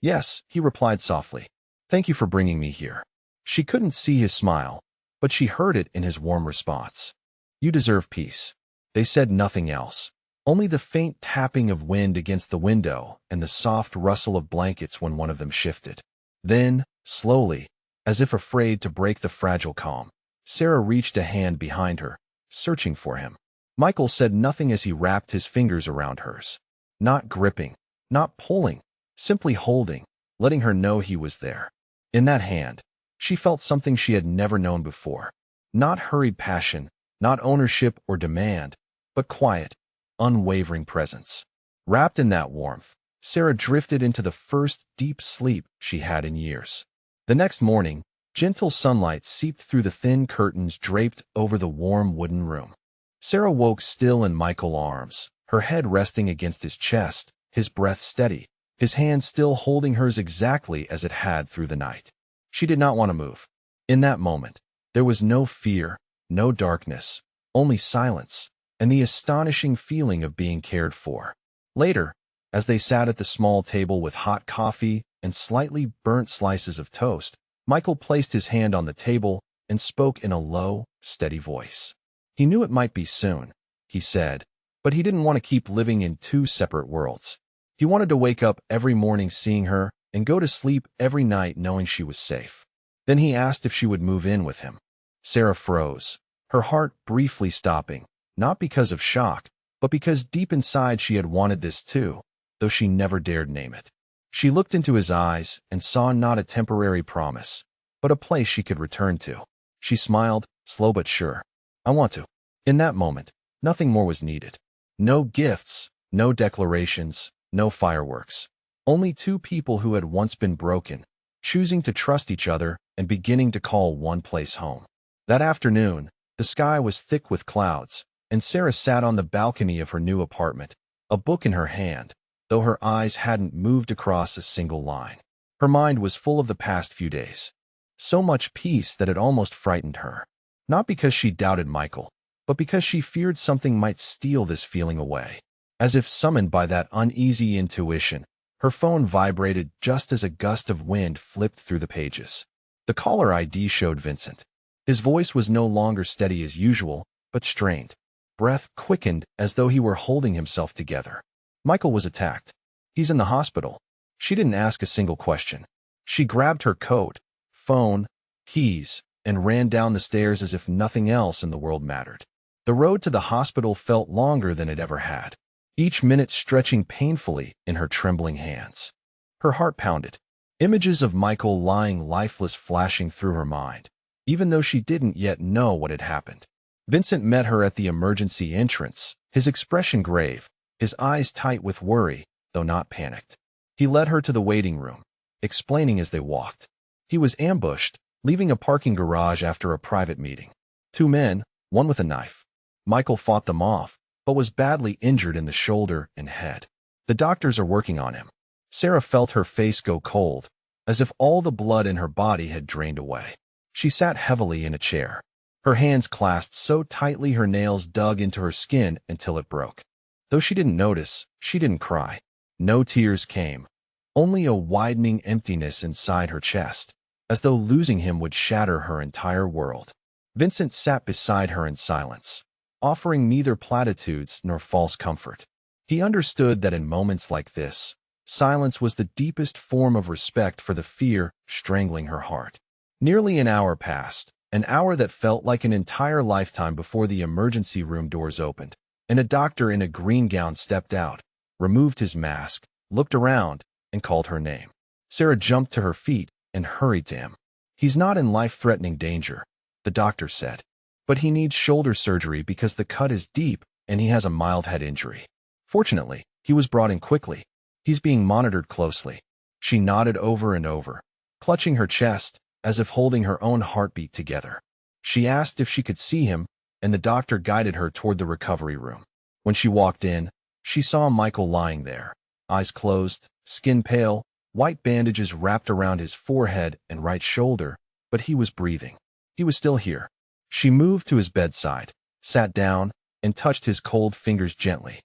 "Yes," he replied softly. "Thank you for bringing me here." She couldn't see his smile, but she heard it in his warm response. "You deserve peace." They said nothing else, only the faint tapping of wind against the window and the soft rustle of blankets when one of them shifted. Then, slowly, as if afraid to break the fragile calm, Sarah reached a hand behind her, searching for him. Michael said nothing as he wrapped his fingers around hers. Not gripping, not pulling, simply holding, letting her know he was there. In that hand, she felt something she had never known before. Not hurried passion, not ownership or demand, but quiet, unwavering presence. Wrapped in that warmth, Sarah drifted into the first deep sleep she had in years. The next morning, gentle sunlight seeped through the thin curtains draped over the warm wooden room. Sarah woke still in Michael's arms, her head resting against his chest, his breath steady, his hand still holding hers exactly as it had through the night. She did not want to move. In that moment, there was no fear, no darkness, only silence, and the astonishing feeling of being cared for. Later, as they sat at the small table with hot coffee and slightly burnt slices of toast, Michael placed his hand on the table and spoke in a low, steady voice. He knew it might be soon, he said, but he didn't want to keep living in two separate worlds. He wanted to wake up every morning seeing her and go to sleep every night knowing she was safe. Then he asked if she would move in with him. Sarah froze, her heart briefly stopping, not because of shock, but because deep inside she had wanted this too, though she never dared name it. She looked into his eyes and saw not a temporary promise, but a place she could return to. She smiled, slow but sure. I want to. In that moment, nothing more was needed. No gifts, no declarations, no fireworks. Only two people who had once been broken, choosing to trust each other and beginning to call one place home. That afternoon, the sky was thick with clouds, and Sarah sat on the balcony of her new apartment, a book in her hand, though her eyes hadn't moved across a single line. Her mind was full of the past few days. So much peace that it almost frightened her. Not because she doubted Michael, but because she feared something might steal this feeling away. As if summoned by that uneasy intuition, her phone vibrated just as a gust of wind flipped through the pages. The caller ID showed Vincent. His voice was no longer steady as usual, but strained. Breath quickened as though he were holding himself together. Michael was attacked. He's in the hospital. She didn't ask a single question. She grabbed her coat, phone, keys, and ran down the stairs as if nothing else in the world mattered. The road to the hospital felt longer than it ever had, each minute stretching painfully in her trembling hands. Her heart pounded. Images of Michael lying lifeless flashing through her mind, even though she didn't yet know what had happened. Vincent met her at the emergency entrance, his expression grave, his eyes tight with worry, though not panicked. He led her to the waiting room, explaining as they walked. He was ambushed, leaving a parking garage after a private meeting. Two men, one with a knife. Michael fought them off, but was badly injured in the shoulder and head. The doctors are working on him. Sarah felt her face go cold, as if all the blood in her body had drained away. She sat heavily in a chair, her hands clasped so tightly her nails dug into her skin until it broke. Though she didn't notice, she didn't cry. No tears came, only a widening emptiness inside her chest, as though losing him would shatter her entire world. Vincent sat beside her in silence, offering neither platitudes nor false comfort. He understood that in moments like this, silence was the deepest form of respect for the fear strangling her heart. Nearly an hour passed, an hour that felt like an entire lifetime before the emergency room doors opened, and a doctor in a green gown stepped out, removed his mask, looked around, and called her name. Sarah jumped to her feet and hurried to him. He's not in life-threatening danger, the doctor said, but he needs shoulder surgery because the cut is deep and he has a mild head injury. Fortunately, he was brought in quickly. He's being monitored closely. She nodded over and over, clutching her chest as if holding her own heartbeat together. She asked if she could see him, and the doctor guided her toward the recovery room. When she walked in, she saw Michael lying there, eyes closed, skin pale, white bandages wrapped around his forehead and right shoulder, but he was breathing. He was still here. She moved to his bedside, sat down, and touched his cold fingers gently.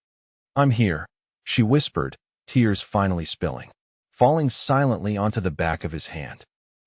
"I'm here," she whispered, tears finally spilling, falling silently onto the back of his hand.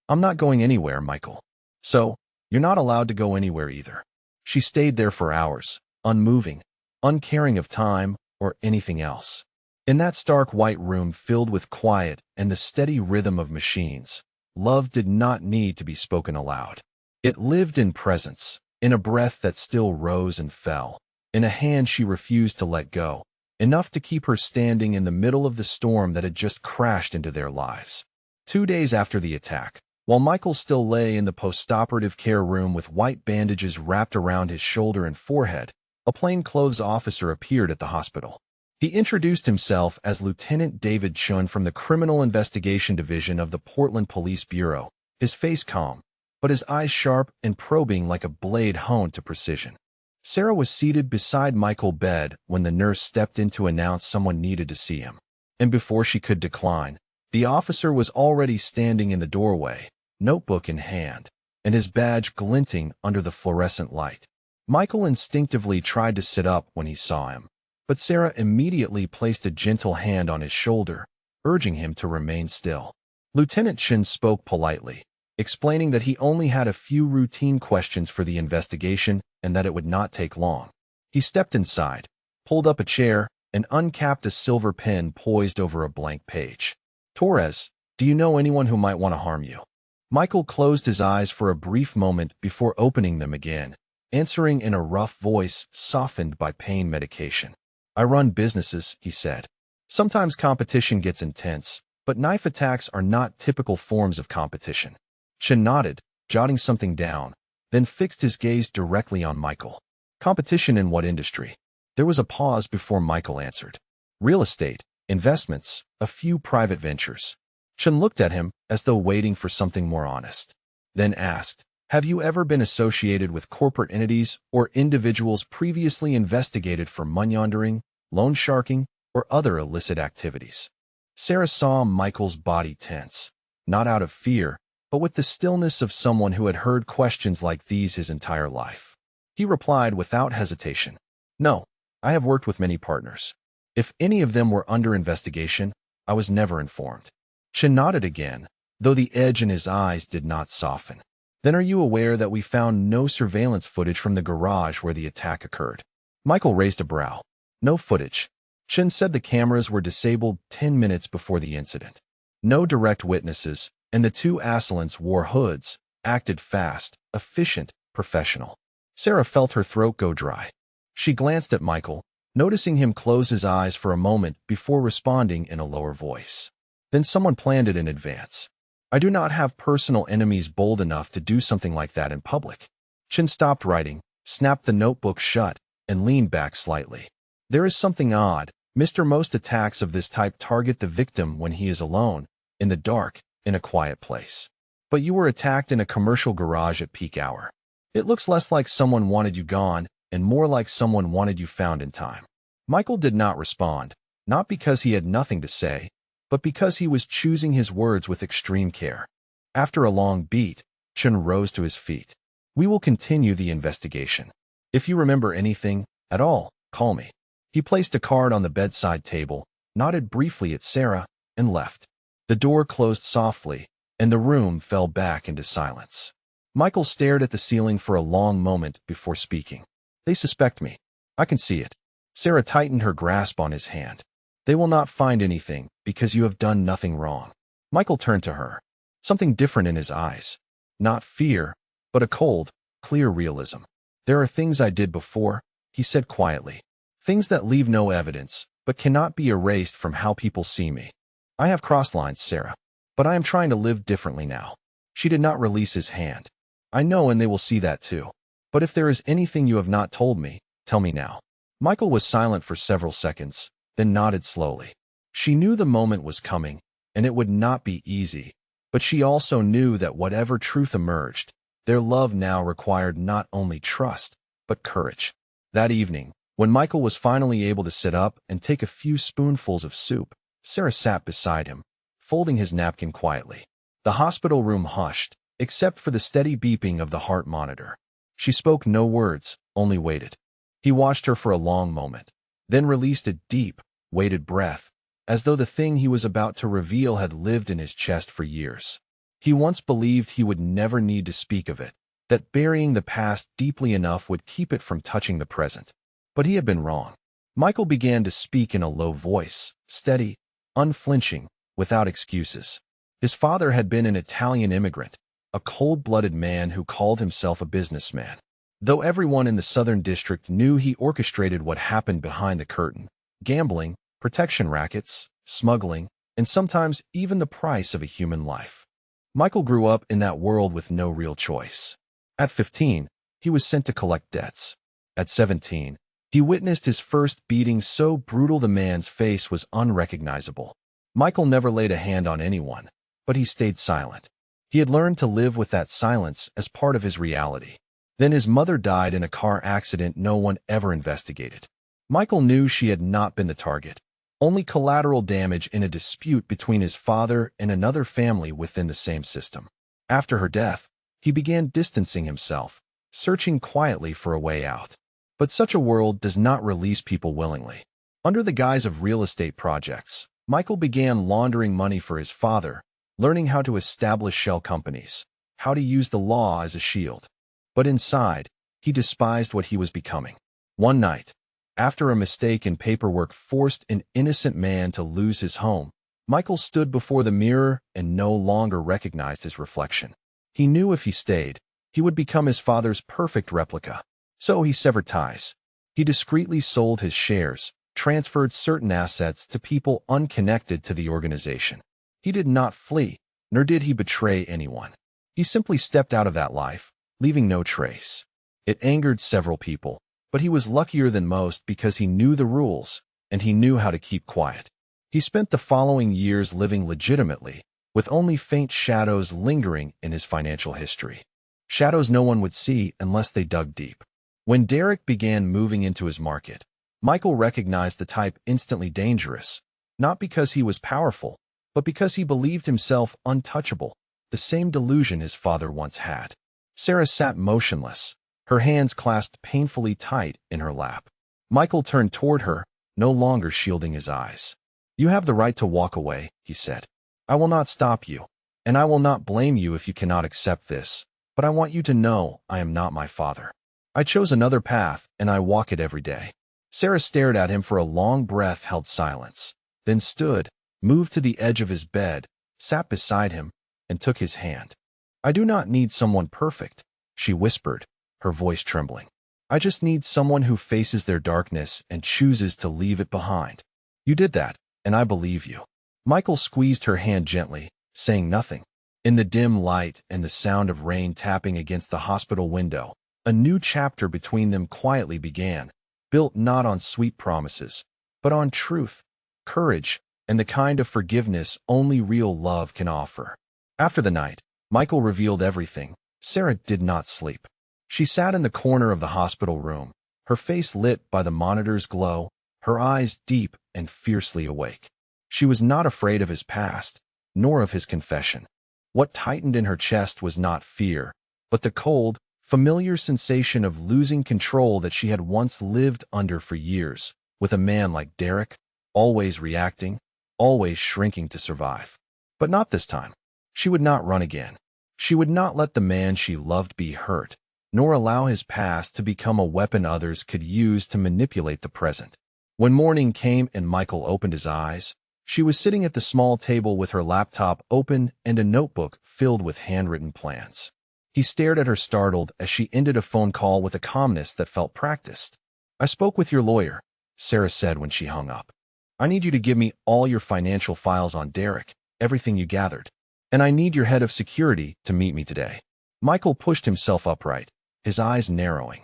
"I'm not going anywhere, Michael. So, you're not allowed to go anywhere either." She stayed there for hours, unmoving, uncaring of time or anything else. In that stark white room filled with quiet and the steady rhythm of machines, love did not need to be spoken aloud. It lived in presence, in a breath that still rose and fell, in a hand she refused to let go, enough to keep her standing in the middle of the storm that had just crashed into their lives. 2 days after the attack, while Michael still lay in the post-operative care room with white bandages wrapped around his shoulder and forehead, a plainclothes officer appeared at the hospital. He introduced himself as Lieutenant David Chun from the Criminal Investigation Division of the Portland Police Bureau, his face calm, but his eyes sharp and probing like a blade honed to precision. Sarah was seated beside Michael's bed when the nurse stepped in to announce someone needed to see him. And before she could decline, the officer was already standing in the doorway, notebook in hand, and his badge glinting under the fluorescent light. Michael instinctively tried to sit up when he saw him, but Sarah immediately placed a gentle hand on his shoulder, urging him to remain still. Lieutenant Chen spoke politely, explaining that he only had a few routine questions for the investigation and that it would not take long. He stepped inside, pulled up a chair, and uncapped a silver pen poised over a blank page. "Torres, do you know anyone who might want to harm you?" Michael closed his eyes for a brief moment before opening them again, answering in a rough voice softened by pain medication. "I run businesses," he said. "Sometimes competition gets intense, but knife attacks are not typical forms of competition." Chen nodded, jotting something down, then fixed his gaze directly on Michael. "Competition in what industry?" There was a pause before Michael answered. "Real estate, investments, a few private ventures." Chen looked at him as though waiting for something more honest, then asked, "Have you ever been associated with corporate entities or individuals previously investigated for money laundering, loan sharking, or other illicit activities?" Sarah saw Michael's body tense, not out of fear, but with the stillness of someone who had heard questions like these his entire life. He replied without hesitation, "No, I have worked with many partners. If any of them were under investigation, I was never informed." Chen nodded again, though the edge in his eyes did not soften. "Then are you aware that we found no surveillance footage from the garage where the attack occurred?" Michael raised a brow. "No footage." Chen said the cameras were disabled 10 minutes before the incident. No direct witnesses, and the two assailants wore hoods, acted fast, efficient, professional. Sarah felt her throat go dry. She glanced at Michael, noticing him close his eyes for a moment before responding in a lower voice. "Then someone planned it in advance. I do not have personal enemies bold enough to do something like that in public." Chen stopped writing, snapped the notebook shut, and leaned back slightly. "There is something odd, Mr. Most attacks of this type target the victim when he is alone, in the dark, in a quiet place. But you were attacked in a commercial garage at peak hour. It looks less like someone wanted you gone and more like someone wanted you found in time." Michael did not respond, not because he had nothing to say, but because he was choosing his words with extreme care. After a long beat, Chen rose to his feet. "We will continue the investigation. If you remember anything at all, call me." He placed a card on the bedside table, nodded briefly at Sarah, and left. The door closed softly, and the room fell back into silence. Michael stared at the ceiling for a long moment before speaking. "They suspect me. I can see it." Sarah tightened her grasp on his hand. "They will not find anything because you have done nothing wrong." Michael turned to her, something different in his eyes. Not fear, but a cold, clear realism. "There are things I did before," he said quietly. "Things that leave no evidence, but cannot be erased from how people see me. I have crossed lines, Sarah, but I am trying to live differently now." She did not release his hand. "I know, and they will see that too. But if there is anything you have not told me, tell me now." Michael was silent for several seconds, then nodded slowly. She knew the moment was coming, and it would not be easy, but she also knew that whatever truth emerged, their love now required not only trust, but courage. That evening, when Michael was finally able to sit up and take a few spoonfuls of soup, Sarah sat beside him, folding his napkin quietly. The hospital room hushed, except for the steady beeping of the heart monitor. She spoke no words, only waited. He watched her for a long moment, then released a deep, weighted breath, as though the thing he was about to reveal had lived in his chest for years. He once believed he would never need to speak of it, that burying the past deeply enough would keep it from touching the present. But he had been wrong. Michael began to speak in a low voice, steady, unflinching, without excuses. His father had been an Italian immigrant, a cold-blooded man who called himself a businessman. Though everyone in the Southern District knew he orchestrated what happened behind the curtain, gambling, protection rackets, smuggling, and sometimes even the price of a human life. Michael grew up in that world with no real choice. At 15, he was sent to collect debts. At 17, he witnessed his first beating so brutal the man's face was unrecognizable. Michael never laid a hand on anyone, but he stayed silent. He had learned to live with that silence as part of his reality. Then his mother died in a car accident no one ever investigated. Michael knew she had not been the target, only collateral damage in a dispute between his father and another family within the same system. After her death, he began distancing himself, searching quietly for a way out. But such a world does not release people willingly. Under the guise of real estate projects, Michael began laundering money for his father, learning how to establish shell companies, how to use the law as a shield. But inside, he despised what he was becoming. One night, after a mistake in paperwork forced an innocent man to lose his home, Michael stood before the mirror and no longer recognized his reflection. He knew if he stayed, he would become his father's perfect replica. So he severed ties. He discreetly sold his shares, transferred certain assets to people unconnected to the organization. He did not flee, nor did he betray anyone. He simply stepped out of that life, leaving no trace. It angered several people, but he was luckier than most because he knew the rules, and he knew how to keep quiet. He spent the following years living legitimately, with only faint shadows lingering in his financial history. Shadows no one would see unless they dug deep. When Derek began moving into his market, Michael recognized the type instantly dangerous, not because he was powerful, but because he believed himself untouchable, the same delusion his father once had. Sarah sat motionless, her hands clasped painfully tight in her lap. Michael turned toward her, no longer shielding his eyes. "You have the right to walk away," he said. "I will not stop you, and I will not blame you if you cannot accept this, but I want you to know I am not my father. I chose another path, and I walk it every day." Sarah stared at him for a long breath, held silence, then stood, moved to the edge of his bed, sat beside him, and took his hand. "I do not need someone perfect," she whispered, her voice trembling. "I just need someone who faces their darkness and chooses to leave it behind. You did that, and I believe you." Michael squeezed her hand gently, saying nothing. In the dim light and the sound of rain tapping against the hospital window, a new chapter between them quietly began, built not on sweet promises, but on truth, courage, and the kind of forgiveness only real love can offer. After the night, Michael revealed everything. Sarah did not sleep. She sat in the corner of the hospital room, her face lit by the monitor's glow, her eyes deep and fiercely awake. She was not afraid of his past, nor of his confession. What tightened in her chest was not fear, but the cold, familiar sensation of losing control that she had once lived under for years, with a man like Derek, always reacting, always shrinking to survive. But not this time. She would not run again. She would not let the man she loved be hurt, nor allow his past to become a weapon others could use to manipulate the present. When morning came and Michael opened his eyes, she was sitting at the small table with her laptop open and a notebook filled with handwritten plans. He stared at her startled as she ended a phone call with a calmness that felt practiced. "I spoke with your lawyer," Sarah said when she hung up. "I need you to give me all your financial files on Derek, everything you gathered. And I need your head of security to meet me today." Michael pushed himself upright, his eyes narrowing.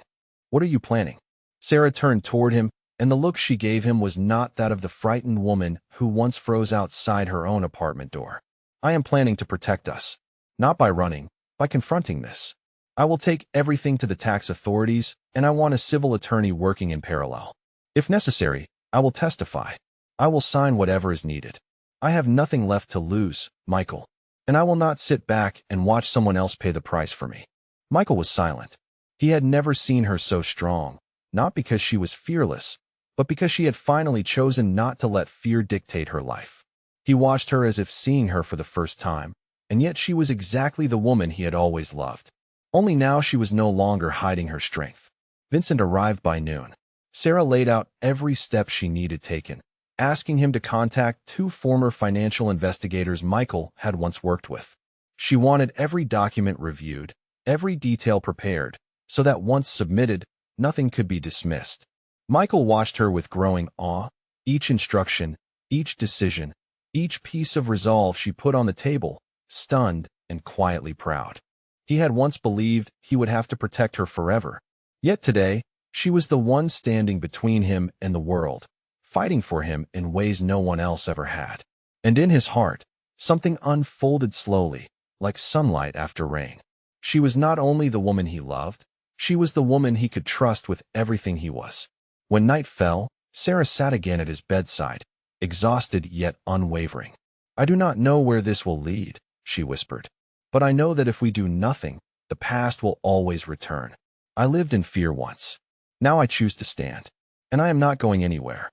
"What are you planning?" Sarah turned toward him, and the look she gave him was not that of the frightened woman who once froze outside her own apartment door. "I am planning to protect us. Not by running, by confronting this. I will take everything to the tax authorities, and I want a civil attorney working in parallel. If necessary, I will testify. I will sign whatever is needed. I have nothing left to lose, Michael, and I will not sit back and watch someone else pay the price for me." Michael was silent. He had never seen her so strong, not because she was fearless, but because she had finally chosen not to let fear dictate her life. He watched her as if seeing her for the first time, and yet she was exactly the woman he had always loved. Only now she was no longer hiding her strength. Vincent arrived by noon. Sarah laid out every step she needed taken, asking him to contact 2 former financial investigators Michael had once worked with. She wanted every document reviewed, every detail prepared, so that once submitted, nothing could be dismissed. Michael watched her with growing awe. Each instruction, each decision, each piece of resolve she put on the table, stunned and quietly proud. He had once believed he would have to protect her forever. Yet today, she was the one standing between him and the world, fighting for him in ways no one else ever had. And in his heart, something unfolded slowly, like sunlight after rain. She was not only the woman he loved, She was the woman he could trust with everything he was. When night fell, Sarah sat again at his bedside, exhausted yet unwavering. "I do not know where this will lead," she whispered. "But I know that if we do nothing, the past will always return. I lived in fear once. Now I choose to stand. And I am not going anywhere."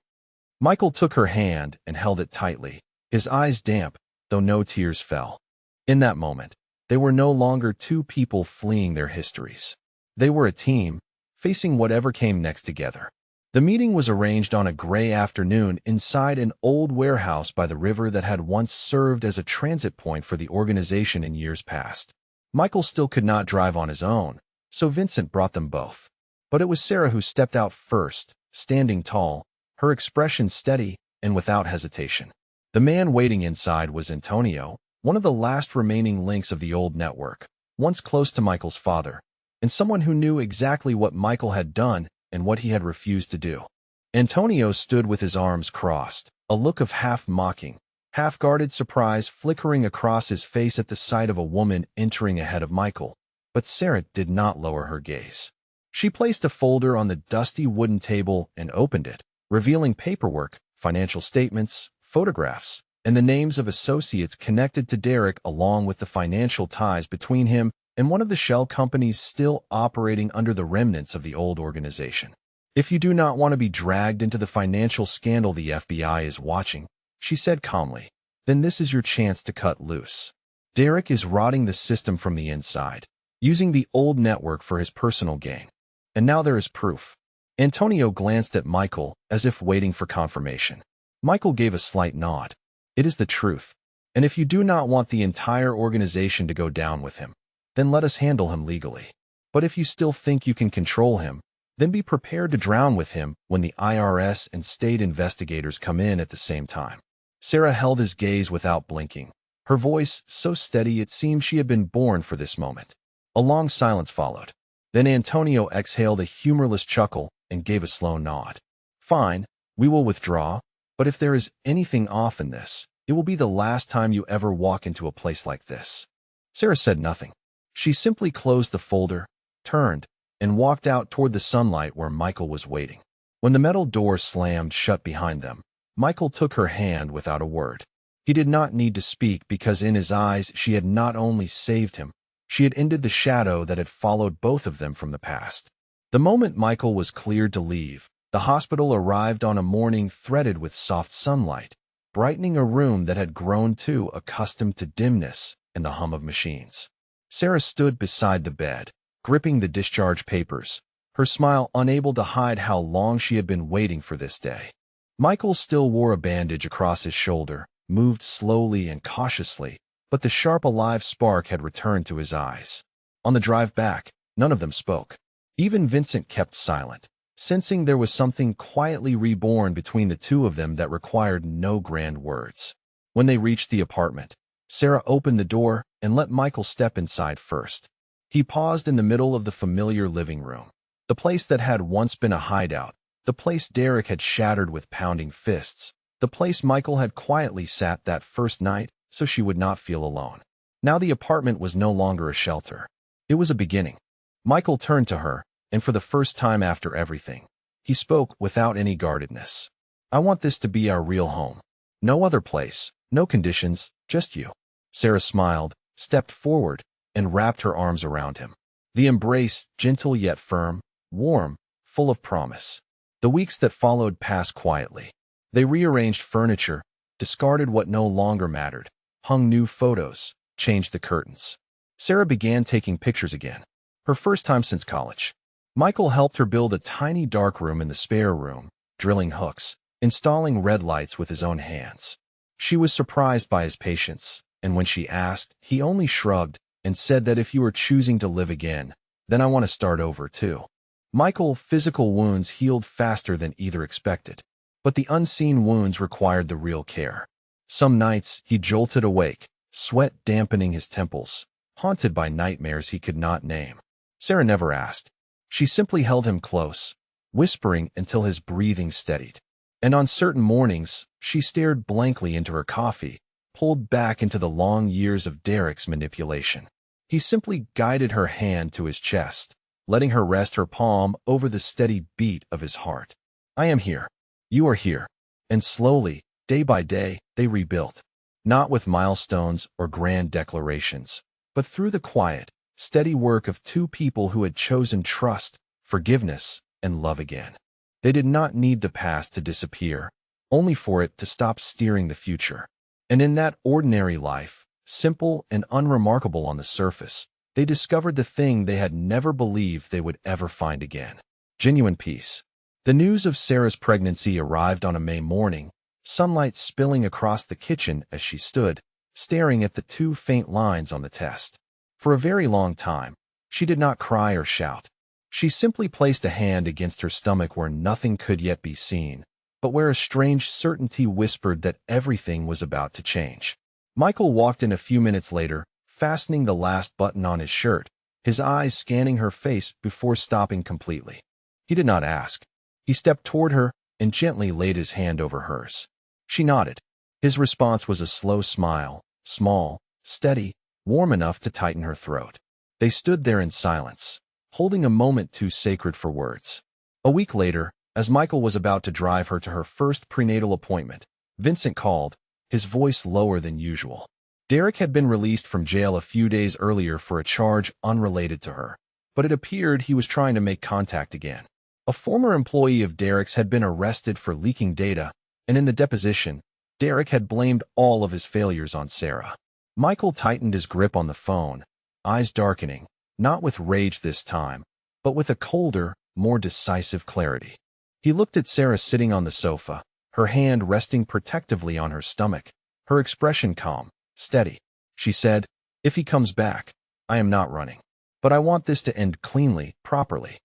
Michael took her hand and held it tightly, his eyes damp, though no tears fell. In that moment, they were no longer two people fleeing their histories. They were a team, facing whatever came next together. The meeting was arranged on a gray afternoon inside an old warehouse by the river that had once served as a transit point for the organization in years past. Michael still could not drive on his own, so Vincent brought them both. But it was Sarah who stepped out first, standing tall, her expression steady and without hesitation. The man waiting inside was Antonio, one of the last remaining links of the old network, once close to Michael's father, and someone who knew exactly what Michael had done and what he had refused to do. Antonio stood with his arms crossed, a look of half-mocking, half-guarded surprise flickering across his face at the sight of a woman entering ahead of Michael. But Sarah did not lower her gaze. She placed a folder on the dusty wooden table and opened it, revealing paperwork, financial statements, photographs, and the names of associates connected to Derek, along with the financial ties between him and one of the shell companies still operating under the remnants of the old organization. "If you do not want to be dragged into the financial scandal the FBI is watching," she said calmly, "then this is your chance to cut loose. Derek is rotting the system from the inside, using the old network for his personal gain. And now there is proof." Antonio glanced at Michael as if waiting for confirmation. Michael gave a slight nod. "It is the truth. And if you do not want the entire organization to go down with him, then let us handle him legally. But if you still think you can control him, then be prepared to drown with him when the IRS and state investigators come in at the same time." Sarah held his gaze without blinking, her voice so steady it seemed she had been born for this moment. A long silence followed. Then Antonio exhaled a humorless chuckle and gave a slow nod. "Fine, we will withdraw, but if there is anything off in this, it will be the last time you ever walk into a place like this." Sarah said nothing. She simply closed the folder, turned, and walked out toward the sunlight where Michael was waiting. When the metal door slammed shut behind them, Michael took her hand without a word. He did not need to speak because in his eyes she had not only saved him, she had ended the shadow that had followed both of them from the past. The moment Michael was cleared to leave, the hospital arrived on a morning threaded with soft sunlight, brightening a room that had grown too accustomed to dimness and the hum of machines. Sarah stood beside the bed, gripping the discharge papers, her smile unable to hide how long she had been waiting for this day. Michael still wore a bandage across his shoulder, moved slowly and cautiously, but the sharp alive spark had returned to his eyes. On the drive back, none of them spoke. Even Vincent kept silent, sensing there was something quietly reborn between the two of them that required no grand words. When they reached the apartment, Sarah opened the door and let Michael step inside first. He paused in the middle of the familiar living room, the place that had once been a hideout, the place Derek had shattered with pounding fists, the place Michael had quietly sat that first night so she would not feel alone. Now the apartment was no longer a shelter. It was a beginning. Michael turned to her, and for the first time after everything, he spoke without any guardedness. "I want this to be our real home. No other place, no conditions, just you." Sarah smiled, stepped forward, and wrapped her arms around him. The embrace, gentle yet firm, warm, full of promise. The weeks that followed passed quietly. They rearranged furniture, discarded what no longer mattered, hung new photos, changed the curtains. Sarah began taking pictures again, her first time since college. Michael helped her build a tiny darkroom in the spare room, drilling hooks, installing red lights with his own hands. She was surprised by his patience, and when she asked, he only shrugged and said that if you were choosing to live again, then I want to start over too. Michael's physical wounds healed faster than either expected, but the unseen wounds required the real care. Some nights he jolted awake, sweat dampening his temples, haunted by nightmares he could not name. Sarah never asked. She simply held him close, whispering until his breathing steadied. And on certain mornings, she stared blankly into her coffee, pulled back into the long years of Derek's manipulation. He simply guided her hand to his chest, letting her rest her palm over the steady beat of his heart. I am here. You are here. And slowly, day by day, they rebuilt. Not with milestones or grand declarations, but through the quiet, steady work of two people who had chosen trust, forgiveness, and love again. They did not need the past to disappear, only for it to stop steering the future. And in that ordinary life, simple and unremarkable on the surface, they discovered the thing they had never believed they would ever find again: genuine peace. The news of Sarah's pregnancy arrived on a May morning, sunlight spilling across the kitchen as she stood, staring at the two faint lines on the test. For a very long time, she did not cry or shout. She simply placed a hand against her stomach where nothing could yet be seen, but where a strange certainty whispered that everything was about to change. Michael walked in a few minutes later, fastening the last button on his shirt, his eyes scanning her face before stopping completely. He did not ask. He stepped toward her and gently laid his hand over hers. She nodded. His response was a slow smile, small, steady, warm enough to tighten her throat. They stood there in silence, holding a moment too sacred for words. A week later, as Michael was about to drive her to her first prenatal appointment, Vincent called, his voice lower than usual. Derek had been released from jail a few days earlier for a charge unrelated to her, but it appeared he was trying to make contact again. A former employee of Derek's had been arrested for leaking data, and in the deposition, Derek had blamed all of his failures on Sarah. Michael tightened his grip on the phone, eyes darkening, not with rage this time, but with a colder, more decisive clarity. He looked at Sarah sitting on the sofa, her hand resting protectively on her stomach, her expression calm, steady. She said, "If he comes back, I am not running. But I want this to end cleanly, properly."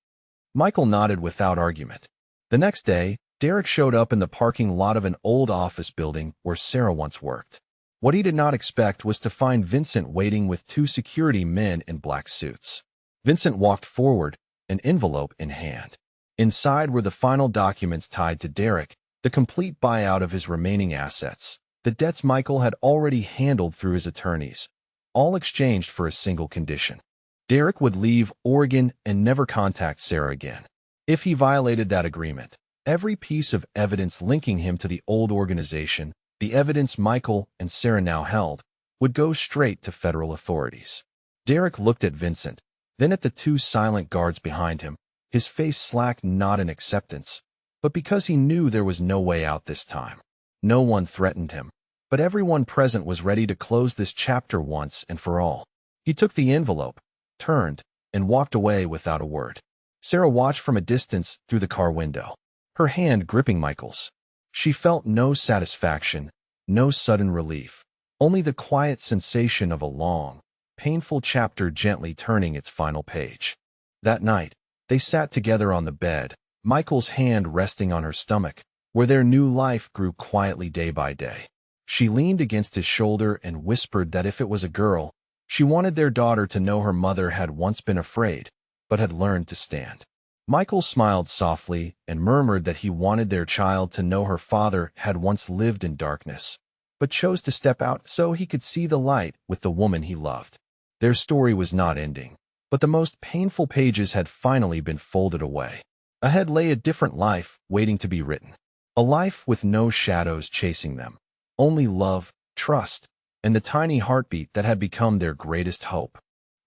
Michael nodded without argument. The next day, Derek showed up in the parking lot of an old office building where Sarah once worked. What he did not expect was to find Vincent waiting with two security men in black suits. Vincent walked forward, an envelope in hand. Inside were the final documents tied to Derek, the complete buyout of his remaining assets, the debts Michael had already handled through his attorneys, all exchanged for a single condition. Derek would leave Oregon and never contact Sarah again. If he violated that agreement, every piece of evidence linking him to the old organization, the evidence Michael and Sarah now held, would go straight to federal authorities. Derek looked at Vincent, then at the two silent guards behind him, his face slack not in acceptance, but because he knew there was no way out this time. No one threatened him, but everyone present was ready to close this chapter once and for all. He took the envelope, turned, and walked away without a word. Sarah watched from a distance through the car window, her hand gripping Michael's. She felt no satisfaction, no sudden relief, only the quiet sensation of a long, painful chapter gently turning its final page. That night, they sat together on the bed, Michael's hand resting on her stomach, where their new life grew quietly day by day. She leaned against his shoulder and whispered that if it was a girl, she wanted their daughter to know her mother had once been afraid, but had learned to stand. Michael smiled softly and murmured that he wanted their child to know her father had once lived in darkness, but chose to step out so he could see the light with the woman he loved. Their story was not ending, but the most painful pages had finally been folded away. Ahead lay a different life waiting to be written. A life with no shadows chasing them, only love, trust, and the tiny heartbeat that had become their greatest hope.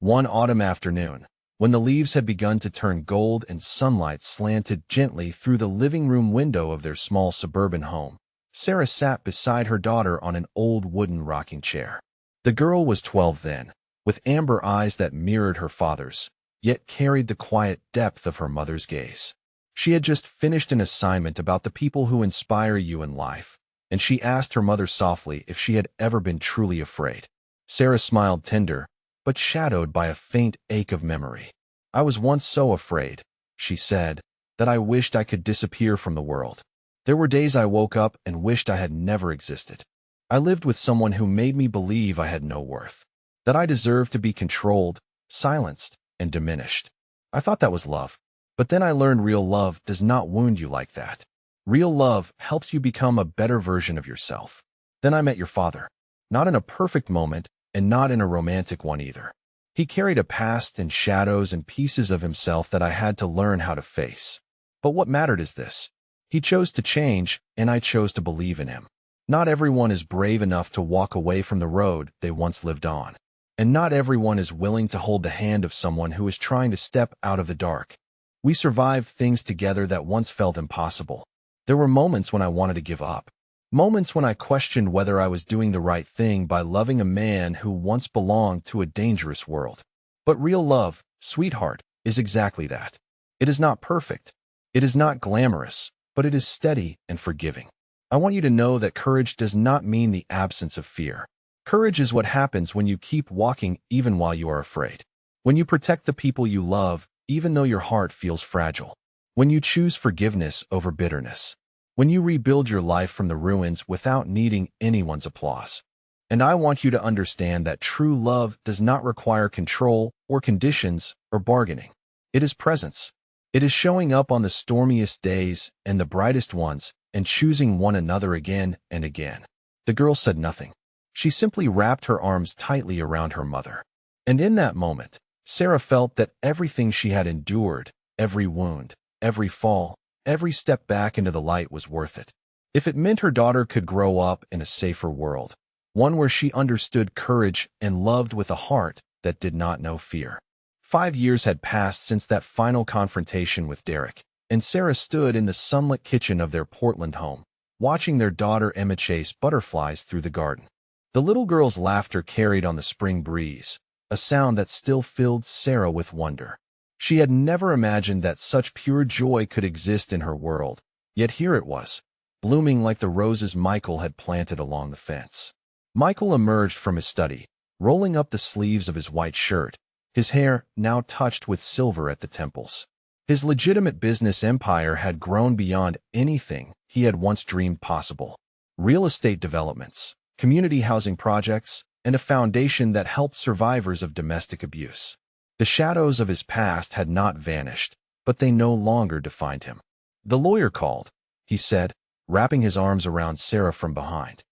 One autumn afternoon, when the leaves had begun to turn gold and sunlight slanted gently through the living room window of their small suburban home, Sarah sat beside her daughter on an old wooden rocking chair. The girl was 12 then, with amber eyes that mirrored her father's, yet carried the quiet depth of her mother's gaze. She had just finished an assignment about the people who inspire you in life, and she asked her mother softly if she had ever been truly afraid. Sarah smiled tender, but shadowed by a faint ache of memory. "I was once so afraid," she said, "that I wished I could disappear from the world. There were days I woke up and wished I had never existed. I lived with someone who made me believe I had no worth, that I deserved to be controlled, silenced, and diminished. I thought that was love. But then I learned real love does not wound you like that. Real love helps you become a better version of yourself. Then I met your father. Not in a perfect moment, and not in a romantic one either. He carried a past and shadows and pieces of himself that I had to learn how to face. But what mattered is this. He chose to change, and I chose to believe in him. Not everyone is brave enough to walk away from the road they once lived on. And not everyone is willing to hold the hand of someone who is trying to step out of the dark. We survived things together that once felt impossible. There were moments when I wanted to give up. Moments when I questioned whether I was doing the right thing by loving a man who once belonged to a dangerous world. But real love, sweetheart, is exactly that. It is not perfect. It is not glamorous, but it is steady and forgiving. I want you to know that courage does not mean the absence of fear. Courage is what happens when you keep walking even while you are afraid. When you protect the people you love, even though your heart feels fragile. When you choose forgiveness over bitterness. When you rebuild your life from the ruins without needing anyone's applause. And I want you to understand that true love does not require control or conditions or bargaining. It is presence. It is showing up on the stormiest days and the brightest ones and choosing one another again and again. The girl said nothing. She simply wrapped her arms tightly around her mother. And in that moment, Sarah felt that everything she had endured, every wound, every fall, every step back into the light was worth it. If it meant her daughter could grow up in a safer world, one where she understood courage and loved with a heart that did not know fear. 5 years had passed since that final confrontation with Derek, and Sarah stood in the sunlit kitchen of their Portland home, watching their daughter Emma chase butterflies through the garden. The little girl's laughter carried on the spring breeze, a sound that still filled Sarah with wonder. She had never imagined that such pure joy could exist in her world, yet here it was, blooming like the roses Michael had planted along the fence. Michael emerged from his study, rolling up the sleeves of his white shirt, his hair now touched with silver at the temples. His legitimate business empire had grown beyond anything he had once dreamed possible. Real estate developments, community housing projects, and a foundation that helped survivors of domestic abuse. The shadows of his past had not vanished, but they no longer defined him. The lawyer called, he said, wrapping his arms around Sarah from behind.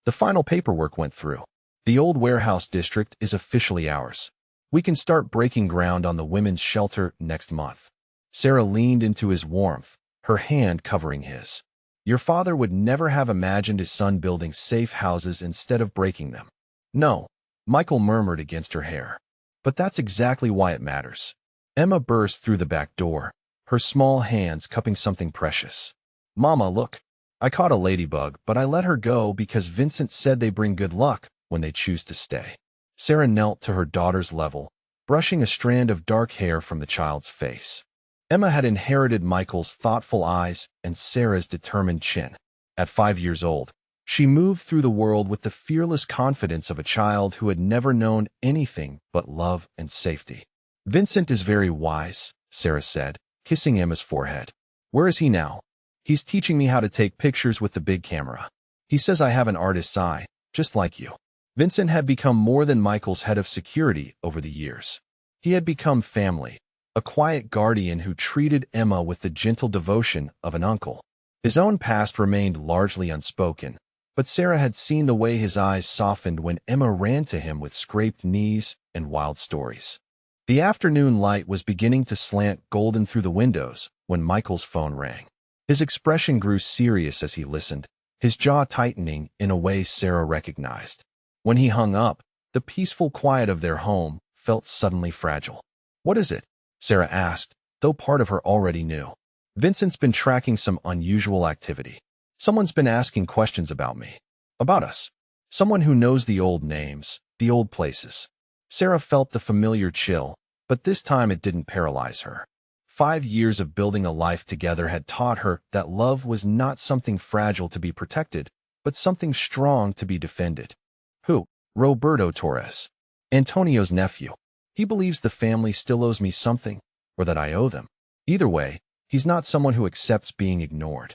The final paperwork went through. The old warehouse district is officially ours. We can start breaking ground on the women's shelter next month. Sarah leaned into his warmth, her hand covering his. Your father would never have imagined his son building safe houses instead of breaking them. No, Michael murmured against her hair. But that's exactly why it matters. Emma burst through the back door, her small hands cupping something precious. Mama, look. I caught a ladybug, but I let her go because Vincent said they bring good luck when they choose to stay. Sarah knelt to her daughter's level, brushing a strand of dark hair from the child's face. Emma had inherited Michael's thoughtful eyes and Sarah's determined chin. At 5 years old, she moved through the world with the fearless confidence of a child who had never known anything but love and safety. Vincent is very wise, Sarah said, kissing Emma's forehead. Where is he now? He's teaching me how to take pictures with the big camera. He says I have an artist's eye, just like you. Vincent had become more than Michael's head of security over the years. He had become family, a quiet guardian who treated Emma with the gentle devotion of an uncle. His own past remained largely unspoken, but Sarah had seen the way his eyes softened when Emma ran to him with scraped knees and wild stories. The afternoon light was beginning to slant golden through the windows when Michael's phone rang. His expression grew serious as he listened, his jaw tightening in a way Sarah recognized. When he hung up, the peaceful quiet of their home felt suddenly fragile. What is it? Sarah asked, though part of her already knew. Vincent's been tracking some unusual activity. Someone's been asking questions about me. About us. Someone who knows the old names, the old places. Sarah felt the familiar chill, but this time it didn't paralyze her. 5 years of building a life together had taught her that love was not something fragile to be protected, but something strong to be defended. Who? Roberto Torres. Antonio's nephew. He believes the family still owes me something, or that I owe them. Either way, he's not someone who accepts being ignored.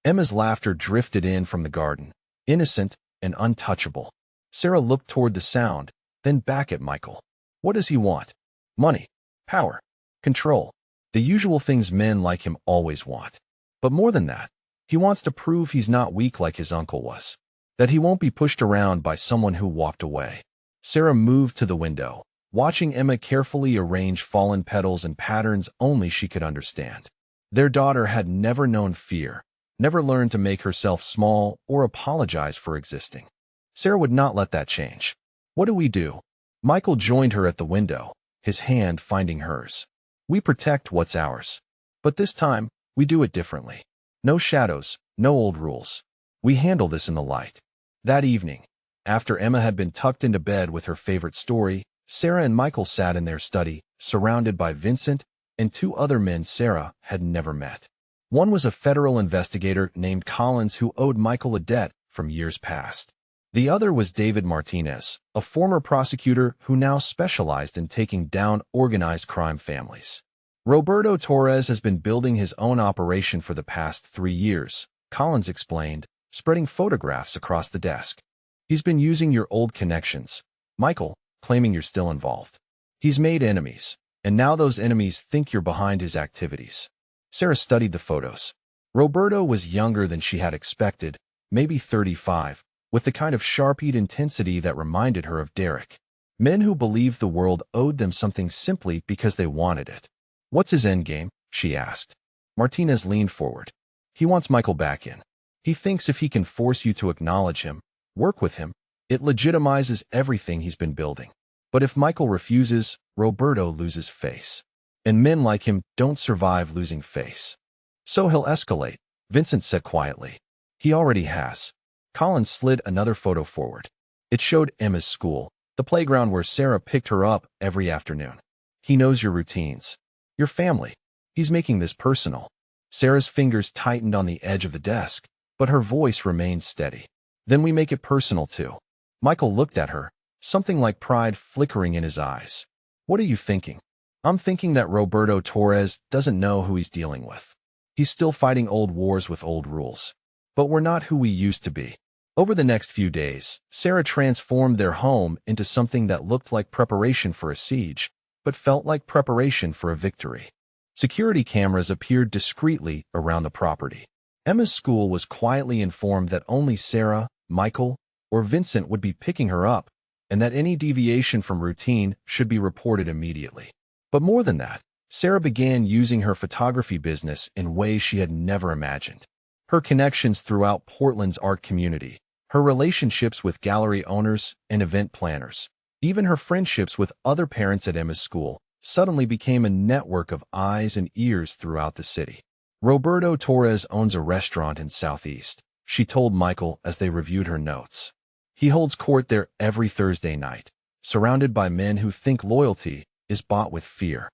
Emma's laughter drifted in from the garden, innocent and untouchable. Sarah looked toward the sound, then back at Michael. What does he want? Money, power, control. The usual things men like him always want. But more than that, he wants to prove he's not weak like his uncle was. That he won't be pushed around by someone who walked away. Sarah moved to the window, watching Emma carefully arrange fallen petals and patterns only she could understand. Their daughter had never known fear, never learned to make herself small or apologize for existing. Sarah would not let that change. What do we do? Michael joined her at the window, his hand finding hers. We protect what's ours. But this time, we do it differently. No shadows, no old rules. We handle this in the light. That evening, after Emma had been tucked into bed with her favorite story, Sarah and Michael sat in their study, surrounded by Vincent and two other men Sarah had never met. One was a federal investigator named Collins who owed Michael a debt from years past. The other was David Martinez, a former prosecutor who now specialized in taking down organized crime families. Roberto Torres has been building his own operation for the past 3 years, Collins explained, spreading photographs across the desk. He's been using your old connections, Michael, claiming you're still involved. He's made enemies, and now those enemies think you're behind his activities. Sarah studied the photos. Roberto was younger than she had expected, maybe 35, with the kind of sharp-eyed intensity that reminded her of Derek. Men who believed the world owed them something simply because they wanted it. What's his endgame? She asked. Martinez leaned forward. He wants Michael back in. He thinks if he can force you to acknowledge him, work with him, it legitimizes everything he's been building. But if Michael refuses, Roberto loses face. And men like him don't survive losing face. So he'll escalate, Vincent said quietly. He already has. Collins slid another photo forward. It showed Emma's school, the playground where Sarah picked her up every afternoon. He knows your routines. Your family. He's making this personal. Sarah's fingers tightened on the edge of the desk, but her voice remained steady. Then we make it personal too. Michael looked at her, something like pride flickering in his eyes. What are you thinking? I'm thinking that Roberto Torres doesn't know who he's dealing with. He's still fighting old wars with old rules. But we're not who we used to be. Over the next few days, Sarah transformed their home into something that looked like preparation for a siege, but felt like preparation for a victory. Security cameras appeared discreetly around the property. Emma's school was quietly informed that only Sarah, Michael, or Vincent would be picking her up, and that any deviation from routine should be reported immediately. But more than that, Sarah began using her photography business in ways she had never imagined. Her connections throughout Portland's art community, her relationships with gallery owners and event planners, even her friendships with other parents at Emma's school, suddenly became a network of eyes and ears throughout the city. Roberto Torres owns a restaurant in Southeast, she told Michael as they reviewed her notes. He holds court there every Thursday night, surrounded by men who think loyalty is bought with fear.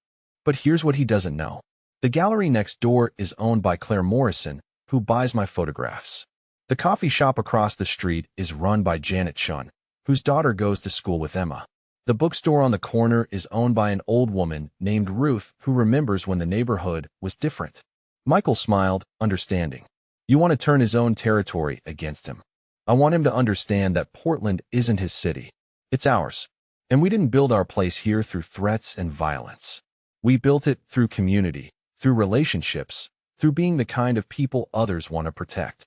But here's what he doesn't know. The gallery next door is owned by Claire Morrison, who buys my photographs. The coffee shop across the street is run by Janet Chun, whose daughter goes to school with Emma. The bookstore on the corner is owned by an old woman named Ruth who remembers when the neighborhood was different. Michael smiled, understanding. You want to turn his own territory against him. I want him to understand that Portland isn't his city. It's ours. And we didn't build our place here through threats and violence. We built it through community, through relationships, through being the kind of people others want to protect.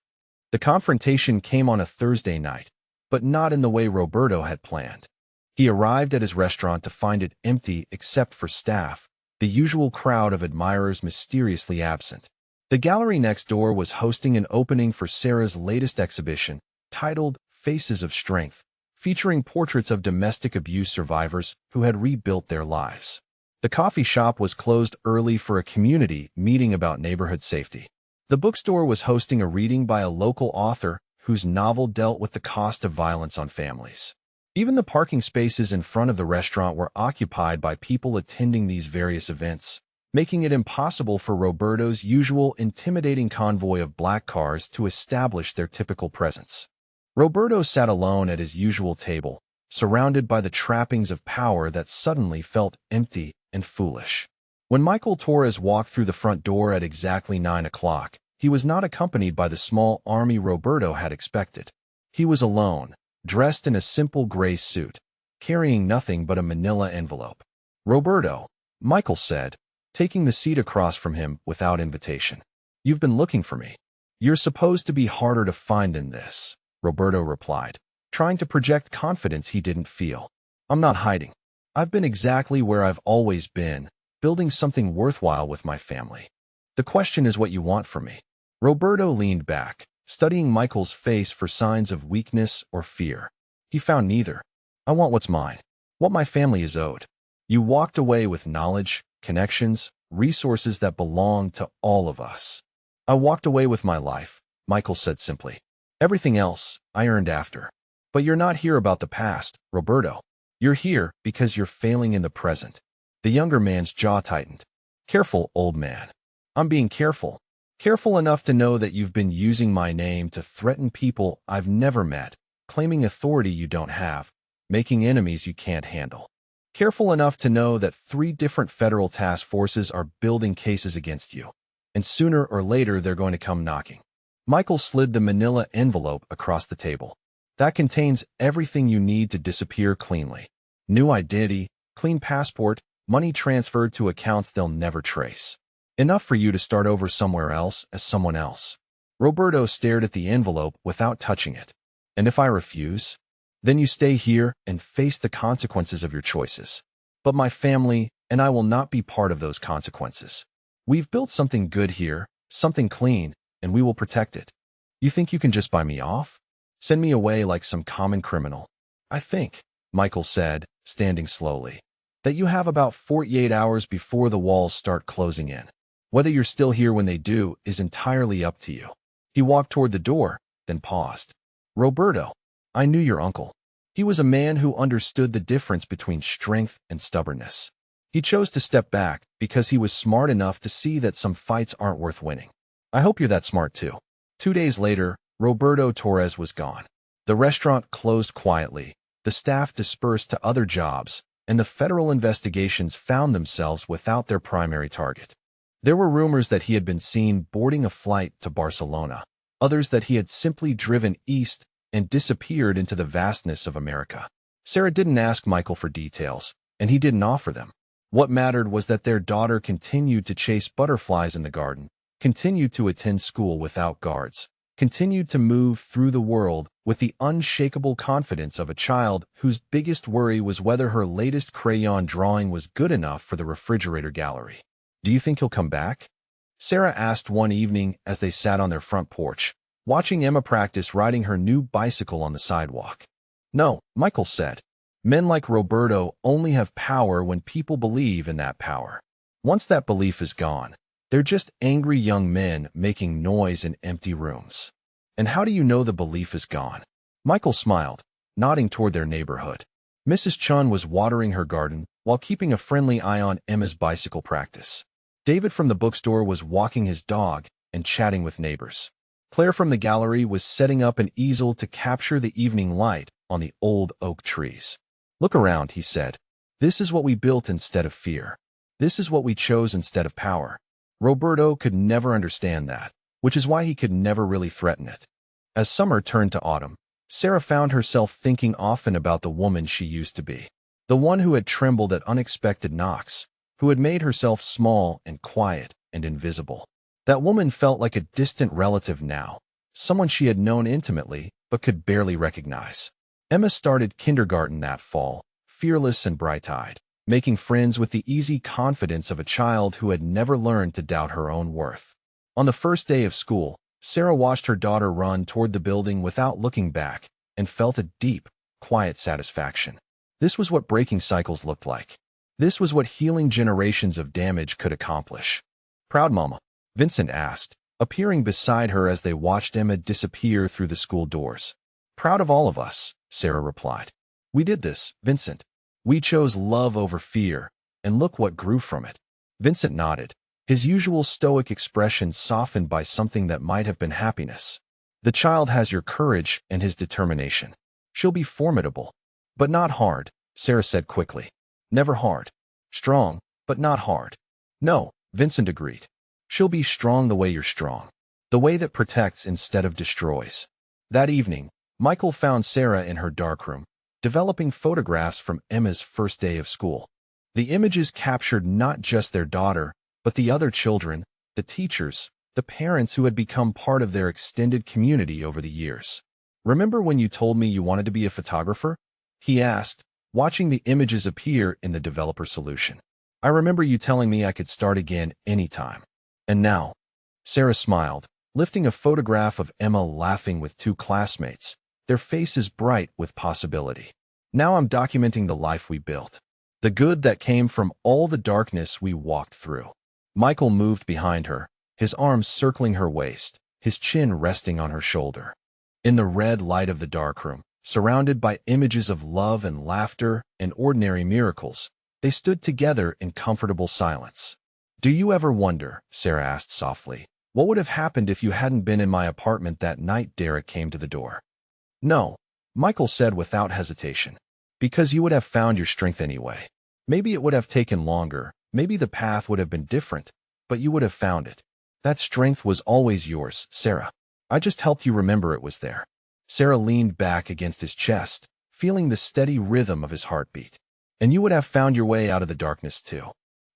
The confrontation came on a Thursday night, but not in the way Roberto had planned. He arrived at his restaurant to find it empty except for staff, the usual crowd of admirers mysteriously absent. The gallery next door was hosting an opening for Sarah's latest exhibition, titled Faces of Strength, featuring portraits of domestic abuse survivors who had rebuilt their lives. The coffee shop was closed early for a community meeting about neighborhood safety. The bookstore was hosting a reading by a local author whose novel dealt with the cost of violence on families. Even the parking spaces in front of the restaurant were occupied by people attending these various events, making it impossible for Roberto's usual intimidating convoy of black cars to establish their typical presence. Roberto sat alone at his usual table, surrounded by the trappings of power that suddenly felt empty and foolish. When Michael Torres walked through the front door at exactly 9 o'clock, he was not accompanied by the small army Roberto had expected. He was alone, dressed in a simple gray suit, carrying nothing but a manila envelope. Roberto, Michael said, taking the seat across from him without invitation. You've been looking for me. You're supposed to be harder to find than this, Roberto replied, trying to project confidence he didn't feel. I'm not hiding. I've been exactly where I've always been, building something worthwhile with my family. The question is what you want from me. Roberto leaned back, studying Michael's face for signs of weakness or fear. He found neither. I want what's mine, what my family is owed. You walked away with knowledge, connections, resources that belong to all of us. I walked away with my life, Michael said simply. Everything else, I earned after. But you're not here about the past, Roberto. You're here because you're failing in the present. The younger man's jaw tightened. Careful, old man. I'm being careful. Careful enough to know that you've been using my name to threaten people I've never met, claiming authority you don't have, making enemies you can't handle. Careful enough to know that 3 different federal task forces are building cases against you, and sooner or later they're going to come knocking. Michael slid the manila envelope across the table. That contains everything you need to disappear cleanly. New identity, clean passport, money transferred to accounts they'll never trace. Enough for you to start over somewhere else as someone else. Roberto stared at the envelope without touching it. And if I refuse? Then you stay here and face the consequences of your choices. But my family and I will not be part of those consequences. We've built something good here, something clean, and we will protect it. You think you can just buy me off? Send me away like some common criminal? I think, Michael said, standing slowly, that you have about 48 hours before the walls start closing in. Whether you're still here when they do is entirely up to you. He walked toward the door, then paused. Roberto, I knew your uncle. He was a man who understood the difference between strength and stubbornness. He chose to step back because he was smart enough to see that some fights aren't worth winning. I hope you're that smart too. 2 days later, Roberto Torres was gone. The restaurant closed quietly, the staff dispersed to other jobs, and the federal investigations found themselves without their primary target. There were rumors that he had been seen boarding a flight to Barcelona, others that he had simply driven east and disappeared into the vastness of America. Sarah didn't ask Michael for details, and he didn't offer them. What mattered was that their daughter continued to chase butterflies in the garden, continued to attend school without guards, continued to move through the world with the unshakable confidence of a child whose biggest worry was whether her latest crayon drawing was good enough for the refrigerator gallery. Do you think he'll come back? Sarah asked one evening as they sat on their front porch, watching Emma practice riding her new bicycle on the sidewalk. No, Michael said. Men like Roberto only have power when people believe in that power. Once that belief is gone, they're just angry young men making noise in empty rooms. And how do you know the belief is gone? Michael smiled, nodding toward their neighborhood. Mrs. Chun was watering her garden while keeping a friendly eye on Emma's bicycle practice. David from the bookstore was walking his dog and chatting with neighbors. Claire from the gallery was setting up an easel to capture the evening light on the old oak trees. Look around, he said. This is what we built instead of fear. This is what we chose instead of power. Roberto could never understand that, which is why he could never really threaten it. As summer turned to autumn, Sarah found herself thinking often about the woman she used to be. The one who had trembled at unexpected knocks, who had made herself small and quiet and invisible. That woman felt like a distant relative now, someone she had known intimately but could barely recognize. Emma started kindergarten that fall, fearless and bright-eyed, making friends with the easy confidence of a child who had never learned to doubt her own worth. On the first day of school, Sarah watched her daughter run toward the building without looking back and felt a deep, quiet satisfaction. This was what breaking cycles looked like. This was what healing generations of damage could accomplish. Proud, Mama? Vincent asked, appearing beside her as they watched Emma disappear through the school doors. Proud of all of us, Sarah replied. We did this, Vincent. We chose love over fear, and look what grew from it. Vincent nodded, his usual stoic expression softened by something that might have been happiness. The child has your courage and his determination. She'll be formidable, but not hard, Sarah said quickly. Never hard. Strong, but not hard. No, Vincent agreed. She'll be strong the way you're strong, the way that protects instead of destroys. That evening, Michael found Sarah in her darkroom, developing photographs from Emma's first day of school. The images captured not just their daughter, but the other children, the teachers, the parents who had become part of their extended community over the years. Remember when you told me you wanted to be a photographer? He asked, watching the images appear in the developer solution. I remember you telling me I could start again anytime. And now, Sarah smiled, lifting a photograph of Emma laughing with two classmates, their faces bright with possibility. Now I'm documenting the life we built, the good that came from all the darkness we walked through. Michael moved behind her, his arms circling her waist, his chin resting on her shoulder. In the red light of the darkroom, surrounded by images of love and laughter and ordinary miracles, they stood together in comfortable silence. "Do you ever wonder," Sarah asked softly, "what would have happened if you hadn't been in my apartment that night Derek came to the door?" "No," Michael said without hesitation. "Because you would have found your strength anyway. Maybe it would have taken longer, maybe the path would have been different, but you would have found it. That strength was always yours, Sarah. I just helped you remember it was there." Sarah leaned back against his chest, feeling the steady rhythm of his heartbeat. "And you would have found your way out of the darkness too.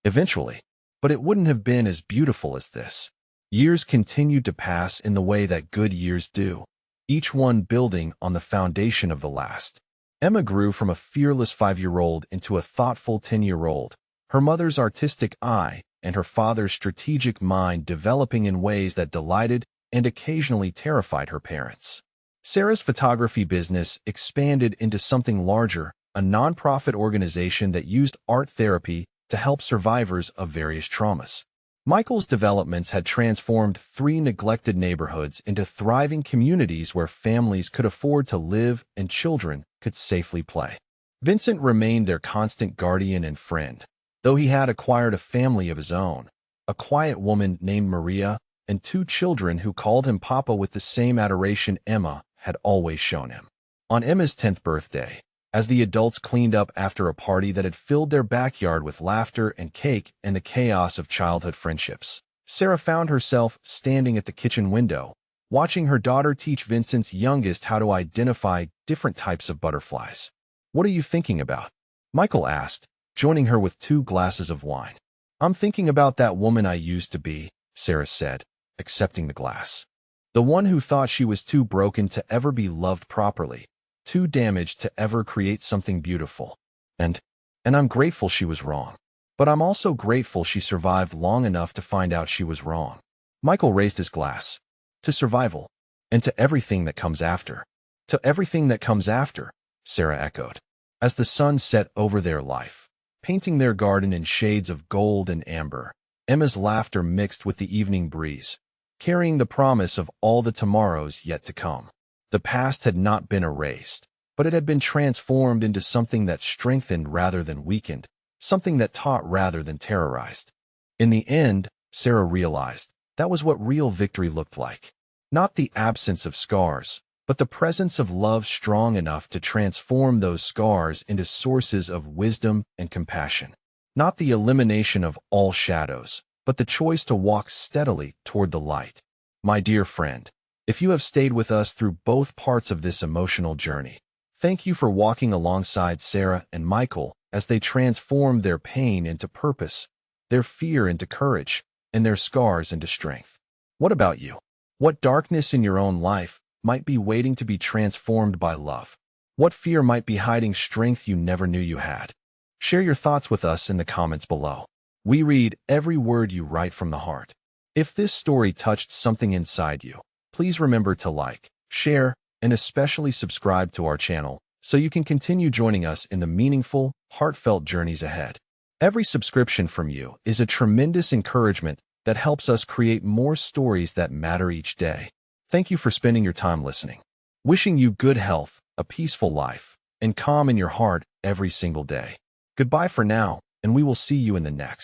Eventually. But it wouldn't have been as beautiful as this." Years continued to pass in the way that good years do, each one building on the foundation of the last. Emma grew from a fearless 5-year-old into a thoughtful 10-year-old, her mother's artistic eye and her father's strategic mind developing in ways that delighted and occasionally terrified her parents. Sarah's photography business expanded into something larger, a nonprofit organization that used art therapy to help survivors of various traumas. Michael's developments had transformed 3 neglected neighborhoods into thriving communities where families could afford to live and children could safely play. Vincent remained their constant guardian and friend, though he had acquired a family of his own, a quiet woman named Maria, and 2 children who called him Papa with the same adoration Emma had always shown him. On Emma's 10th birthday, as the adults cleaned up after a party that had filled their backyard with laughter and cake and the chaos of childhood friendships, Sarah found herself standing at the kitchen window, watching her daughter teach Vincent's youngest how to identify different types of butterflies. "What are you thinking about?" Michael asked, joining her with 2 glasses of wine. "I'm thinking about that woman I used to be," Sarah said, accepting the glass. "The one who thought she was too broken to ever be loved properly, too damaged to ever create something beautiful. And I'm grateful she was wrong. But I'm also grateful she survived long enough to find out she was wrong." Michael raised his glass. "To survival. And to everything that comes after." "To everything that comes after," Sarah echoed, as the sun set over their life, painting their garden in shades of gold and amber. Emma's laughter mixed with the evening breeze, carrying the promise of all the tomorrows yet to come. The past had not been erased, but it had been transformed into something that strengthened rather than weakened, something that taught rather than terrorized. In the end, Sarah realized, that was what real victory looked like. Not the absence of scars, but the presence of love strong enough to transform those scars into sources of wisdom and compassion. Not the elimination of all shadows, but the choice to walk steadily toward the light. My dear friend, if you have stayed with us through both parts of this emotional journey, thank you for walking alongside Sarah and Michael as they transformed their pain into purpose, their fear into courage, and their scars into strength. What about you? What darkness in your own life might be waiting to be transformed by love? What fear might be hiding strength you never knew you had? Share your thoughts with us in the comments below. We read every word you write from the heart. If this story touched something inside you, please remember to like, share, and especially subscribe to our channel so you can continue joining us in the meaningful, heartfelt journeys ahead. Every subscription from you is a tremendous encouragement that helps us create more stories that matter each day. Thank you for spending your time listening. Wishing you good health, a peaceful life, and calm in your heart every single day. Goodbye for now, and we will see you in the next.